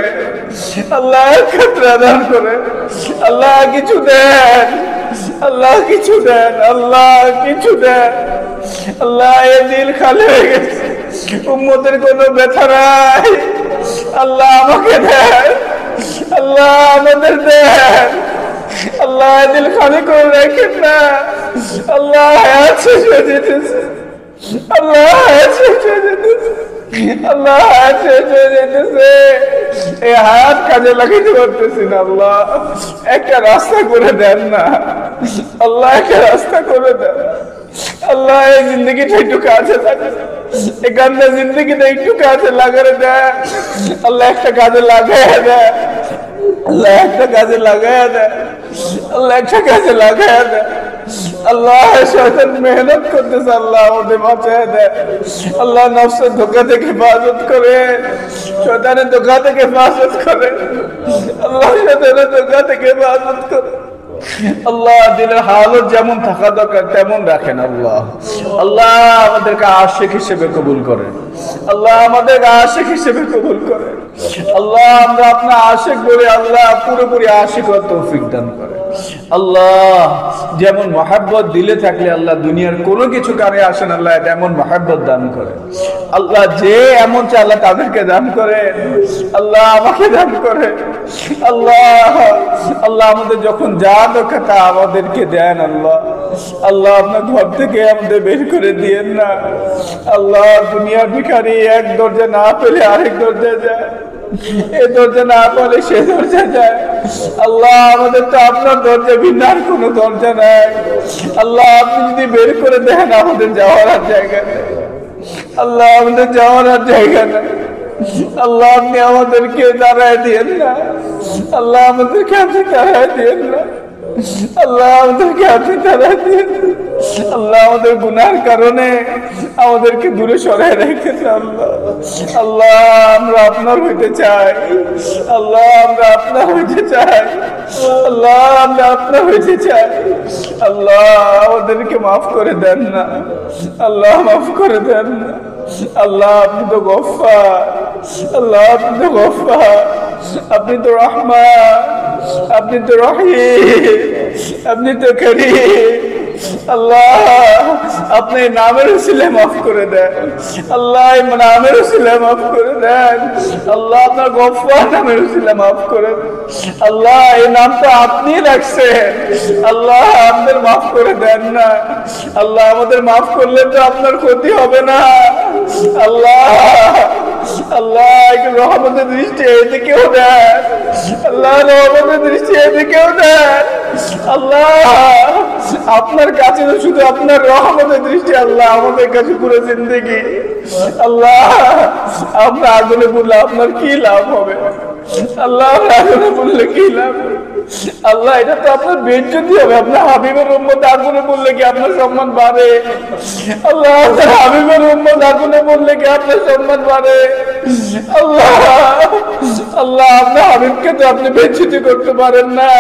আল্লাহ এক কাতরা দান করে। আল্লাহ কিছু দেন। আল্লাহ কিছু দেন। আল্লাহ কিছু দেন। আল্লাহ এ দিল খালি হয়ে গেছে, উম্মতের কোনো ব্যথা নাই। আল্লাহ আমাকে দেন। আল্লাহ আমাদের দেন। আল্লাহ দিল খালি করে রাখেন না। আল্লাহ শেষ হয়ে যেতেছে। আল্লাহ শেষ হয়ে যেতেছে। আল্লাহ শেষ হয়ে যেতেছে। এই হাত কাজে লাগাইতে পারতেছি না। আল্লাহ একটা রাস্তা করে দেন না। আল্লাহ একটা রাস্তা করে দেন। আল্লাহ এই জিন্দগিটা একটু কাজে লাগে, এখানটা জিন্দগিটা একটু কাজে লাগারে দেন। আল্লাহ একটা কাজে লাগাই দেন। আল্লাহ একটা কাজে লাগাই দেন। আল্লাহ একটা কাজে লাগাই দেন। আল্লাহ শয়তান মেহনত করতেছে, আল্লাহ ওদের বাঁচায় দেয়। আল্লাহ নফসের ধোঁকা থেকে হেফাজত করে, শয়তানের ধোঁকা থেকে হেফাজত করে। আল্লাহ শয়তানের ধোঁকা থেকে হেফাজত করে। আল্লাহ দিলের হালত যেমন থাকা দরকার তেমন রাখেন। আল্লাহ আল্লাহ আমাদেরকে আশিক হিসেবে কবুল করেন। আল্লাহ আমাদেরকে আশিক হিসেবে কবুল করেন। আল্লাহ আমরা আপনার আশিক বলে, আল্লাহ পুরোপুরি আশিক হওয়ার তৌফিক দান করেন। আল্লাহ যেমন মহাব্বত দিলে থাকলে আল্লাহ দুনিয়ার কোনো কিছু কারে আসেন, আল্লাহ এমন মহাব্বত দান করে। আল্লাহ যে এমন চায় আল্লাহ তাদেরকে দান করে। আল্লাহ আমাকে দান করে। আল্লাহ আল্লাহ আমাদের যখন যা দরকার তা আমাদেরকে দেন। আল্লাহ আল্লাহ আপনার ঘর থেকে আমাদের বের করে দিয়েন না। আল্লাহ দুনিয়ার ভিখারি এক দরজা না পেলে আরেক দরজায় যায়, এ দরজা না পেলে সে দরজা যায়। আল্লাহ আমাদের তো আপনার দরজা ভিন্ন আর কোনো দরজা নাই। আল্লাহ আপনি যদি বের করে দেন আমাদের যাওয়ার আর জায়গা নেই। আল্লাহ আমাদের যাওয়ার আর জায়গা নেই। আল্লাহ আপনি আমাদেরকে দাঁড়ায় দিয়েন না। আল্লাহ আমাদেরকে আপনি দাঁড়ায় দিয়েন না। আল্লাহ আমাদেরকে আপনি দাঁড়ায় দিয়েন। আল্লাহ আমাদের গুনার কারণে আমাদেরকে দূরে সরায় রেখেন। আল্লাহ আল্লাহ আমরা আপনার হইতে চাই। আল্লাহ আমরা আপনার হইতে চাই। আল্লাহ আমরা আপনার হইতে চাই। আল্লাহ আমাদেরকে মাফ করে দেন না। আল্লাহ মাফ করে দেন না। আল্লাহ আপনি তো গফফার। আল্লাহ আপনি তো গফফার। আপনি তো রহমান। আপনি তো রহিম। আপনি তো করিম। আল্লাহ আপনি নামের উসিলে মাফ করে দেন। আল্লাহ নামের উসিলে মাফ করে দেন। আল্লাহ আপনার গফফার নামের উসিলে মাফ করে দেন। আল্লাহ এই নামটা আপনি রাখছেন। আল্লাহ আমাদের মাফ করে দেন না। আল্লাহ আমাদের মাফ করলে তো আপনার ক্ষতি হবে না। আল্লাহ আল্লাহ রহমতের দৃষ্টি এদিকেও দেন। আল্লাহ রহমতের দৃষ্টি এদিকেও দেন। আল্লাহ আপনার কাছে তো শুধু আপনার রহমতের দৃষ্টি। আল্লাহ আমাদের কাছে পুরো জিন্দগি। আল্লাহ আমরা আগুনে বললে আপনার কি লাভ হবে? আল্লাহ আগুনে বললে কি লাভ? আল্লাহ এটা তো আপনার বেজ্জতি হবে। আপনার হাবিবের উম্মত আগুনে বললে কি আপনার সম্মান বাড়ে? আল্লাহ আপনার হাবিবের উম্মত আগুনে বললে কি আপনার সম্মান বাড়ে? আল্লাহ আল্লাহ আপনার হাবিবকে তো আপনি বেজ্জতি করতে পারেন না।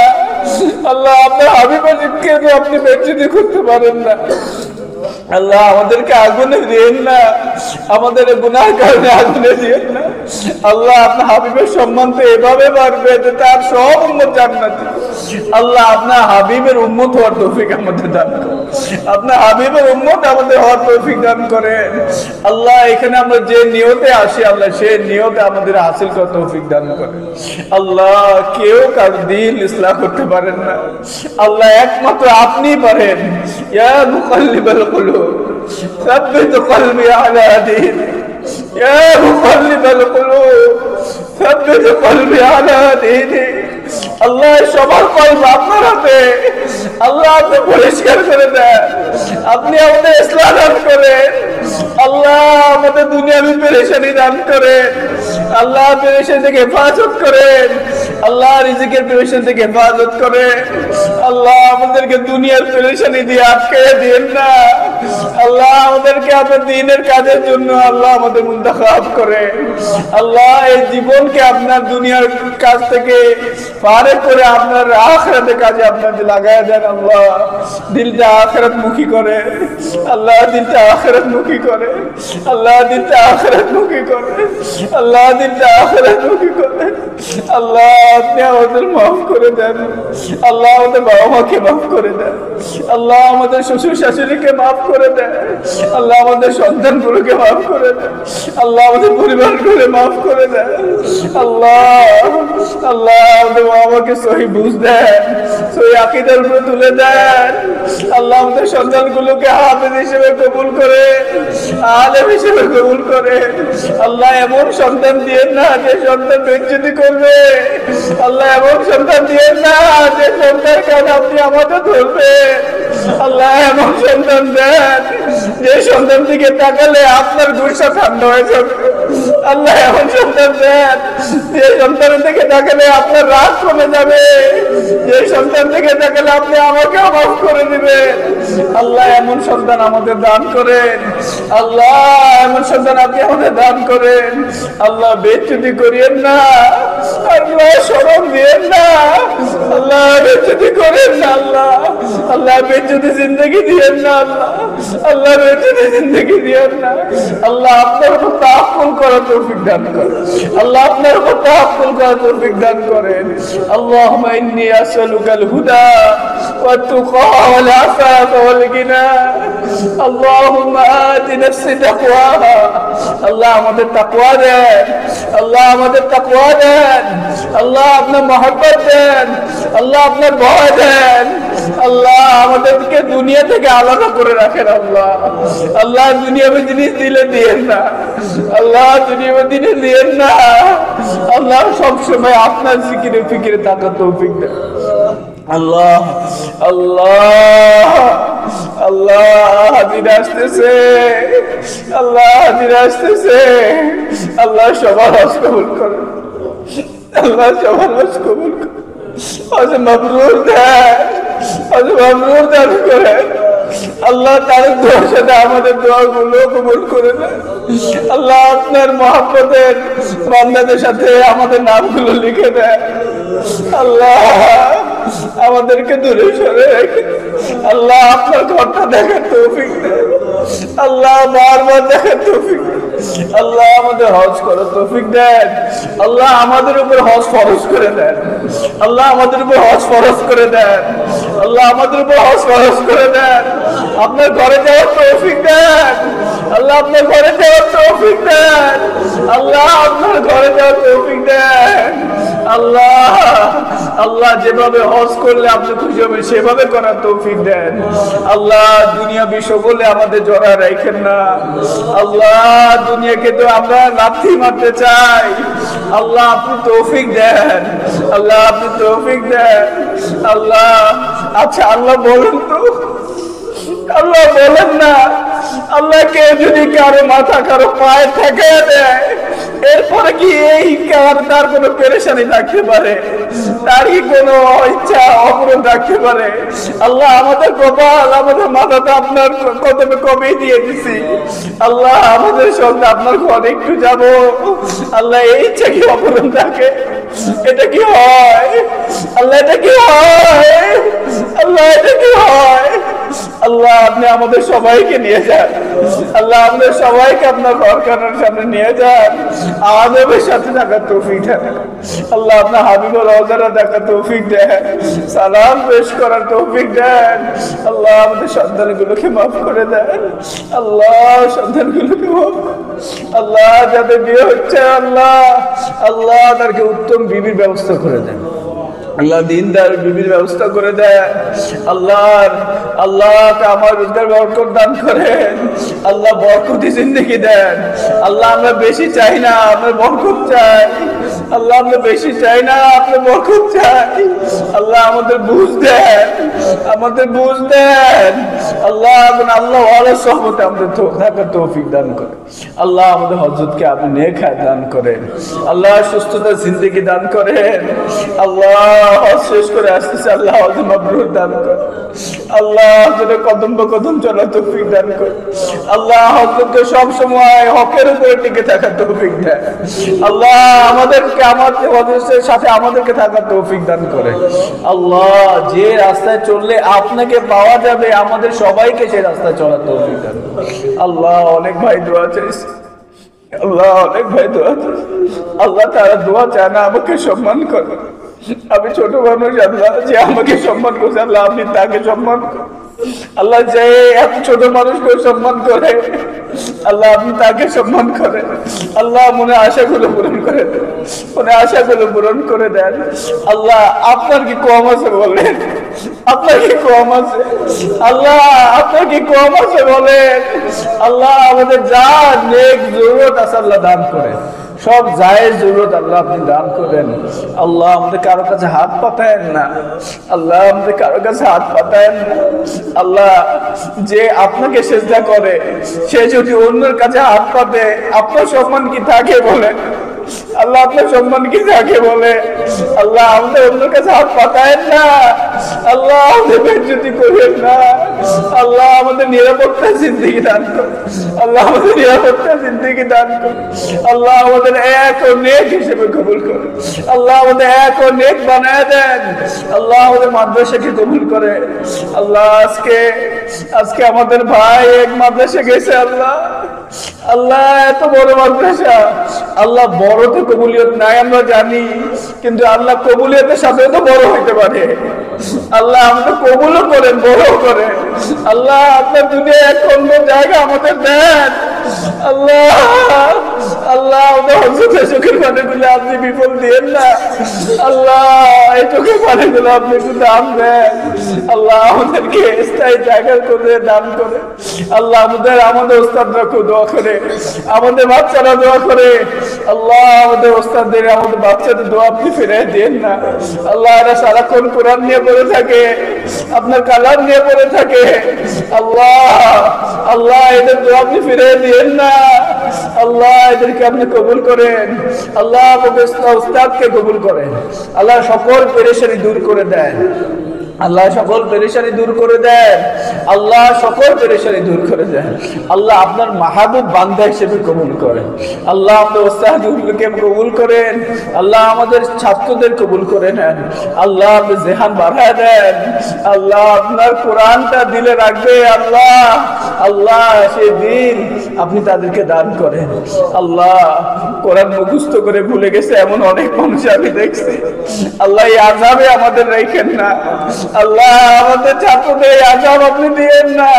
আল্লাহ আপনার হাবিবকে তো আপনি বেজ্জতি করতে পারেন না। আল্লাহ আমাদেরকে আগুনে দিয়েন না। আমাদের গুনার কারণে আগুনে দিয়েন না। আল্লাহ আপনার হাবিবের সম্মান তো এভাবে বাড়বে যে তার সব উম্মত জান্নাতি। আল্লাহ আপনার হাবিবের উম্মত হওয়ার তৌফিক আমাদের দান করেন। আপনার হাবিবের উম্মত আমাদের হওয়ার তৌফিক দান করেন। আল্লাহ এখানে আমরা যে নিয়তে আসি আল্লাহ সেই নিয়তে আমাদের হাসিল করার তৌফিক দান করেন। আল্লাহ কেউ কার দিল ইসলাহ করতে পারেন না। আল্লাহ একমাত্র আপনিই পারেন। ইয়া মুকাল্লিবাল কুলুব ثبت قلبي على دينك يا مقلب القلوب ثبت قلبي على دينك আল্লাহ সবার কলব আপনার হাতে। আল্লাহ আপনি পরিষ্কার করে দেন, আপনি আমাদের ইসলাম দান করেন। আল্লাহ আমাদের দুনিয়াবি পেরেশানি দান করেন। আল্লাহ পেরেশানি থেকে হেফাজত করেন। আল্লাহ রিজিকের পেরেশানি থেকে হেফাজত করেন। আল্লাহ আমাদেরকে দুনিয়ার পেরেশানি দিয়ে আটকে দিয়েন না। আল্লাহ আমাদেরকে আপনার দ্বীনের কাজের জন্য আল্লাহ আমাদের মুন্তাখাব করে। আল্লাহ এই জীবনকে আপনার দুনিয়ার কাজ থেকে পারে করে আপনার আখিরাতের কাজে আপনাদের লাগায় দেন। আল্লাহ দিলটা আখিরাত মুখী করে। আল্লাহ দিলটা আখিরাত মুখী করে। আল্লাহ দিলটা আখিরাত মুখী করে। আল্লাহ দিলটা আখিরাত মুখী করে। আল্লাহ আপনি আমাদের মাফ করে দেন। আল্লাহ আমাদের বাবা মাকে মাফ করে দেন। আল্লাহ আমাদের শ্বশুর শাশুড়িকে মাফ করে দেন। আল্লাহ আমাদের সন্তানগুলোকে মাফ করে দেন। আল্লাহ আমাদের পরিবারগুলো মাফ করে দেন। আল্লাহ আল্লাহ আমাদের বাবা মাকে সহি বুঝ দেন, সহি আকীদার উপরে তুলে দেন। আল্লাহ আমাদের সন্তানগুলোকে হাফেজ হিসেবে কবুল করে, আলেম হিসেবে কবুল করে। আল্লাহ এমন সন্তান দিয়েন না যে সন্তান বেজ্জতি করবে। আল্লাহ এমন সন্তান দিয়েন না যে সন্তান কেন আপনি আমাদের ধরবেন। আল্লাহ এমন সন্তান দেন যে সন্তান দিকে তাকালে আপনার গুসা ঠান্ডা হয়ে যাবে। আল্লাহ এমন সন্তান দেন যে সন্তানের দিকে তাকালে আপনার রাগ কমে যাবে। যে সন্তান দিকে তাকালে আপনি আমাকে মাফ করে দিবেন। আল্লাহ এমন সন্তান আমাদের দান করেন। আল্লাহ এমন সন্তান আপনি আমাদের দান করেন। আল্লাহ বেজ্জতি করিয়েন না। আল্লাহ শরম দিয়েন না। আল্লাহ বেজ্জতি করেন না। আল্লাহ আল্লাহ বেজ্জতি জিন্দগি দিয়েন না। আল্লাহ আল্লাহ বেজ্জতি জিন্দগি দিয়েন না। আল্লাহ আপনার উপর তাওয়াক্কুল করার তৌফিক দান করেন। আল্লাহ আপনার উপর তাওয়াক্কুল করার তৌফিক দান করেন। আল্লাহুম্মা ইন্নী আসআলুকাল হুদা ওয়াত তুকা ওয়াল আফাফা ওয়াল গিনা। আল্লাহুম্মা আতি নাফসি তাকওয়াহা। আল্লাহ আমাদের তাকওয়া দেন। আল্লাহ আমাদের তাকওয়া দেন। আল্লাহ আপনার মহব্বত দেন। আল্লাহ আপনার ভয় দেন। আল্লাহ আমাদেরকে দুনিয়া থেকে আলাদা করে রাখেন। আল্লাহ আল্লাহ দুনিয়াবি জিনিস দিলে দিয়েন না। আল্লাহ দুনিয়াবি জিনিস দিয়েন না। আল্লাহ সবসময় আপনার জিকিরে ফিকিরে থাকার তৌফিক দেন। আল্লাহ আল্লাহ আল্লাহ হাজির আসতেছে। আল্লাহ হাজির আসতেছে। আল্লাহ সবার হজ কবুল করেন। আল্লাহ সবার হজ কবুল করেন। হজ মাবরুর দেন। হজ মাবরুর দান করেন। আল্লাহ তার দোয়ার সাথে আমাদের দোয়াগুলো কবুল করে দেন। আল্লাহ আপনার মহব্বতের বান্দাদের সাথে আমাদের নামগুলো লিখে দেন। আল্লাহ আমাদেরকে দূরে সরে রেখে আল্লাহ আপনার ঘরটা দেখার তৌফিক দেন। আল্লাহ বারবার দেখার তৌফিক দেন। আল্লাহ আমাদের হজ করার তৌফিক দেন। আল্লাহ আমাদের উপর হজ ফরজ করে দেন। আল্লাহ আমাদের উপর হজ ফরজ করে দেন। আল্লাহ আমাদের উপর হজ ফরজ করে দেন। আপনার ঘরে যাওয়ার তৌফিক দেন। আল্লাহ আপনার ঘরে যাওয়ার তৌফিক দেন। আল্লাহ আপনার ঘরে যাওয়ার তৌফিক দেন। আল্লাহ আল্লাহ যেভাবে হজ করলে আপনি খুশি হবেন সেভাবে করার তৌফিক দেন। আল্লাহ দুনিয়া বিষয় বলে আমাদের জড়া রাখেন না। আল্লাহ দুনিয়াকে তো আমরা লাথি মারতে চাই। আল্লাহ আপনি তৌফিক দেন। আল্লাহ আপনি তৌফিক দেন। আল্লাহ আচ্ছা আল্লাহ বলেন তো, আল্লাহ বলেন না, আল্লাহ কেউ যদি কারো মাথা কারো পায়ে ঠেকে দেয় এরপরে কি এই তার কোনো পেরেশানি থাকতে পারে? তার কি কোনো ইচ্ছা অপূরণ থাকতে পারে? আল্লাহ আমাদের কপাল আমাদের মাথাটা আপনার কদমে কবেই দিয়ে দিছি। আল্লাহ আমাদের সঙ্গে আপনার ঘরে একটু যাব। আল্লাহ এই ইচ্ছা কি অপূরণ থাকে? এটা কি হয়? আল্লাহ এটা কি হয়? আল্লাহ এটা কি হয়? আল্লাহ আপনি আমাদের সবাইকে নিয়ে যান। আল্লাহ আমাদের সবাইকে আপনার ঘরখানার সামনে নিয়ে যান। আদবের সাথে থাকার তৌফিক দেন। আল্লাহ আপনার হাবিবুল রওজারা দেখার তৌফিক দেন। সালাম পেশ করার তৌফিক দেন। আল্লাহ আমাদের সন্তানগুলোকে মাফ করে দেন। আল্লাহ সন্তানগুলোকে মাফ। আল্লাহ যাদের বিয়ে হচ্ছে আল্লাহ আল্লাহ তাদেরকে উত্তম বিবির ব্যবস্থা করে দেন। আল্লাহ দিনদার বিবির ব্যবস্থা করে দেয়। আল্লাহ আমার রোজগার বরকত দান করেন। আল্লাহ বরকতি জিন্দেগি দেন। আল্লাহ আমরা বেশি চাই না, আমরা বরকত চাই। আল্লাহ আমরা বেশি চাই না, আপনি বরকত চাই। আল্লাহ আমাদের বুঝ দেন, আমাদের বুঝ দেন। আল্লাহ ওয়ালার সহমতে আমাদের থাকার তৌফিক দান করেন। আল্লাহ আমাদের হযরতকে আপনি নেক হায়াত দান করেন। আল্লাহ সুস্থতা জিন্দেগি দান করেন। আল্লাহ হজ শেষ করে আসতেছে, আল্লাহ হজ মাবরুর দান করেন। আল্লাহ হযরতের কদম কদম চলার তৌফিক দান করেন। আল্লাহ হযরতকে সব সময় হকের উপরে টিকে থাকার তৌফিক দেন। আল্লাহ আমাদেরকে হযরতের সাথে আমাদেরকে থাকার তৌফিক দান করে। আল্লাহ যে রাস্তায় চললে আপনাকে পাওয়া যাবে, আমাদের সবাইকে সেই রাস্তায় চলার তৌফিক দান করেন। আল্লাহ অনেক ভাই দোয়া চাইছে, আল্লাহ অনেক ভাই দোয়া চাইছে। আল্লাহ তারা দোয়া চায় না, আমাকে সম্মান করে। আমি ছোট মানুষ, আল্লাহ যে আমাকে সম্মান করছে, আল্লাহ আপনি তাকে সম্মান করেন। আল্লাহ যে এত ছোট মানুষকে সম্মান করে, আল্লাহ আপনি তাকে সম্মান করেন। আল্লাহ মনে আশাগুলো পূরণ করে দেন, মনে আশাগুলো পূরণ করে দেন। আল্লাহ আপনার কি কম আছে বলেন, আপনার কি কম আছে? আল্লাহ আপনার কি কম আছে বলেন। আল্লাহ আমাদের যা নেক জরুরত আছে আল্লাহ দান করেন, সব জায়েজ জরুরত আল্লাহ আপনি দান করেন। আল্লাহ আমাদের কারো কাছে হাত পাতায়েন না, আল্লাহ আমাদের কারো কাছে হাত পাতায়েন না। আল্লাহ যে আপনাকে সেজদা করে, সে যদি অন্যের কাছে হাত পাতে, আপনার সম্মান কি থাকে বলে? আল্লাহ আপনার সম্মান কি থাকে বলে? আল্লাহ আমাদের অন্যের কাছে হাত পাতায়েন না। আল্লাহ আমাদের বেজ্জতি করেন না। আল্লাহ আমাদের নিরাপত্তা জিন্দেগি দান করুন। আল্লাহ আমাদের নিরাপত্তা জিন্দেগি দান করুন। আল্লাহ আমাদের এক ও নেক হিসেবে কবুল করুন। আল্লাহ আমাদের এক ও নেক বানায় দেন। আল্লাহ আমাদের মাদ্রাসাকে কবুল করে। আল্লাহ আজকে আমাদের ভাই এক মাদ্রাসা গেছে। আল্লাহ এত বড় মাদ্রাসা, আল্লাহ বড় তো কবুলিয়ত নাই আমরা জানি, কিন্তু আল্লাহ কবুলিয়তের সাথে তো বড় হইতে পারে। আল্লাহ আমাদের কবুলও করেন, বড় করেন। আল্লাহ আপনার দুনিয়া এক অন্য জায়গা আমাদের দেন। আল্লাহ আমাদের হযরতের চোখের পানিগুলো আপনি বিফল দিয়েন না। আল্লাহ এই চোখের পানিগুলো আপনি একটু দান দেন। আল্লাহ আমাদেরকে স্থায়ী জায়গার করে দান করে। আল্লাহ আমাদের ওস্তাদরা খুব দোয়া করে, আমাদের বাচ্চারা দোয়া করে। আল্লাহ আমাদের ওস্তাদদের, আমাদের বাচ্চাদের দোয়া আপনি ফিরে দেন না। আল্লাহ এরা সারাক্ষণ কোরআন নিয়ে পড়ে থাকে, আপনার কালাম নিয়ে পড়ে থাকে। আল্লাহ এদের দোয়া আপনি ফিরে দিয়েন না। আল্লাহ এদেরকে আপনি কবুল করেন। আল্লাহ ওস্তাদকে কবুল করেন। আল্লাহ সকল পেরেশানি দূর করে দেন। আল্লাহ সকল পেরেশানি দূর করে দেন। আল্লাহ সকল পেরেশানি দূর করে দেন। আল্লাহ আপনার মাহবুব বান্দা হিসেবে কবুল করেন। আল্লাহ আমাদের ওস্তাদকে কবুল করেন। আল্লাহ আমাদের ছাত্রদের কবুল করে নেন। আল্লাহ আপনি জেহান বাড়ায় দেন। আল্লাহ আপনার কোরআনটা দিলে রাখবে। আল্লাহ সেই দিন আপনি তাদেরকে দান করেন। আল্লাহ কোরআন মুখস্থ করে ভুলে গেছে এমন অনেক মানুষ আমি দেখছি। আল্লাহ এই আযাবে আমাদের রাখেন না। আল্লাহ আমাদের ছাত্রদের আযাব আপনি দিয়েন না।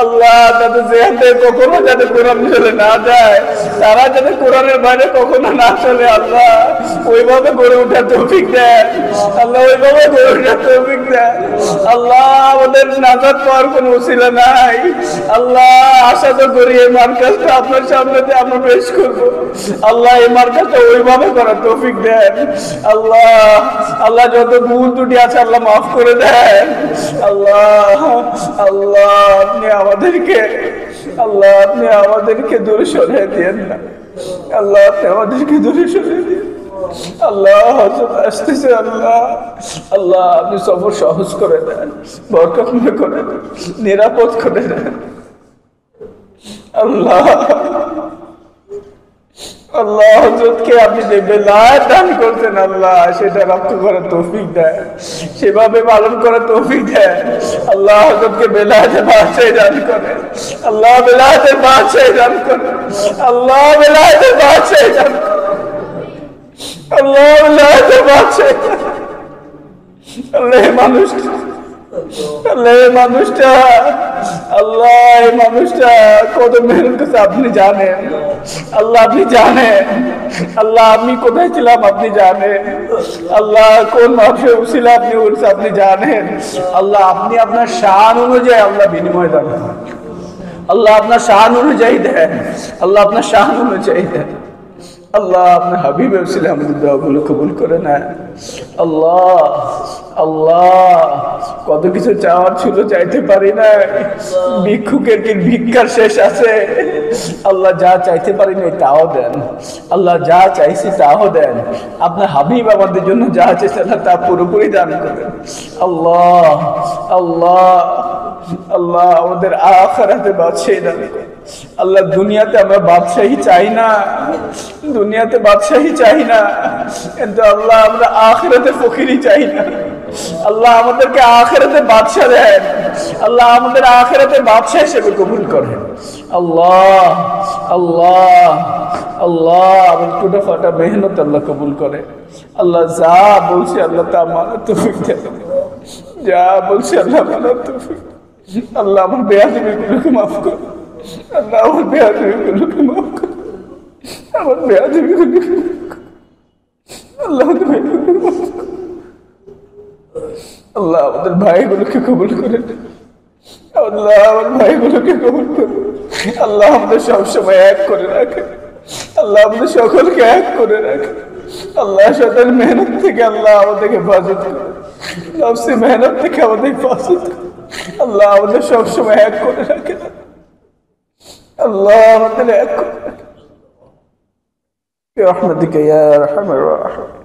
আল্লাহ তাদের জেহাদে কখনো যাতে কোরআন চলে না যায়, তারা যাতে কোরআনের বাইরে কখনো না চলে। আল্লাহ ওইভাবে গড়ে ওঠার তৌফিক দেন। আল্লাহ ওইভাবে গড়ে ওঠার তৌফিক দেন। আল্লাহ আমাদের নাজাত পাওয়ার কোনো উসিলা নাই। আল্লাহ আশা তো করি এই মার্কাজটা আপনার সামনে আমরা পেশ করবো। আল্লাহ এই মার্কাজটা ওইভাবে করার তৌফিক দেন। আল্লাহ যত ভুল ত্রুটি আছে আল্লাহ মাফ করে দেন। আল্লাহ আপনি আমাদেরকে দূরে সরিয়ে দিয়েন না। আল্লাহ আপনি আমাদেরকে দূরে সরিয়ে দিন। আল্লাহ আসতেছে। আল্লাহ আপনি সফর সহজ করে দেন, বরকতময় করে দেন, নিরাপদ করে দেন। আল্লাহ হযরতকে আপনি যে বেলায়েত দান করছেন, আল্লাহ সেটা রক্ষা করার তৌফিক দেন, সেভাবে পালন করার তৌফিক দেন। আল্লাহ হযরতকে বেলায়েতের বাদশাহী দান করেন। আল্লাহ বেলায়েতের বাদশাহী দান করেন। আল্লাহ বেলায়েতের বাদশাহী দান করেন। আল্লাহ বেলায়েতের বাদশাহী। আল্লাহ আল্লাহ এই মানুষটা, আল্লাহ এই মানুষটা কত মেহনত করছে আপনি জানেন। আল্লাহ আপনি জানেন, আল্লাহ আমি কোথায় ছিলাম আপনি জানেন, আল্লাহ কোন মানুষের ছিল আপনি বলছে আপনি জানেন। আল্লাহ আপনি আপনার শান অনুযায়ী আল্লাহ বিনিময় দান করেন। আল্লাহ আপনার শান অনুযায়ী দেন, আল্লাহ আপনার শান অনুযায়ী দেন। আল্লাহ আপনার হাবিব ছিল আমাদের দোয়াগুলো কবুল করে নেন। আল্লাহ আল্লাহ কত কিছু চাওয়ার ছিল, চাইতে পারি না। ভিক্ষুকের কি ভিক্ষার শেষ আছে? আল্লাহ যা চাইতে পারি না তাও দেন, আল্লাহ যা চাইছি তাও দেন। আপনার হাবিব আমাদের জন্য যা চাইছে আল্লাহ তা পুরোপুরি দান করেন। আল্লাহ আল্লাহ আল্লাহ আমাদের আখিরাতে বাদশাহী দান করেন। আল্লাহ দুনিয়াতে আমরা বাদশাহী চাই না, দুনিয়াতে বাদশাহী চাই না, কিন্তু আল্লাহ আমরা আখিরাতে ফকিরি চাই না। আল্লাহ আমাদেরকে আখিরাতে বাদশা দেন, আল্লাহ আমাদের আখিরাতে বাদশা হিসেবে কবুল করেন। আল্লাহ আল্লাহ আল্লাহ আমাদের টুটা ফাটা মেহনত আল্লাহ কবুল করে। আল্লাহ যা বলছি আল্লাহ তা মানার তৌফিক দেন, যা বলছি আল্লাহ মানার তৌফিক। আল্লাহ আমার বেয়াদবিগুলোকে মাফ কর, আল্লাহ আমার বেয়াদবিগুলোকে মাফ কর, আমার বেয়াদবিগুলোকে আল্লাহ আমাদের বেয়াদবিগুলোকে মাফ কর। আল্লাহ আমাদের ভাইগুলোকে কবুল করে, আল্লাহ আমার ভাইগুলোকে কবুল করে। আল্লাহ আমাদের সবসময় এক করে রাখে, আল্লাহ আমাদের সকলকে এক করে রাখে। আল্লাহ শয়তান মেহনত থেকে আল্লাহ আমাদেরকে হেফাজত করে, নফসি মেহনত থেকে আমাদের হেফাজত করে। আল্লাহ আমাদের সবসময় এক করে রাখে, আল্লাহ আমাদের এক করে রাখে। রহমতিকা ইয়া আরহামার রাহিমিন।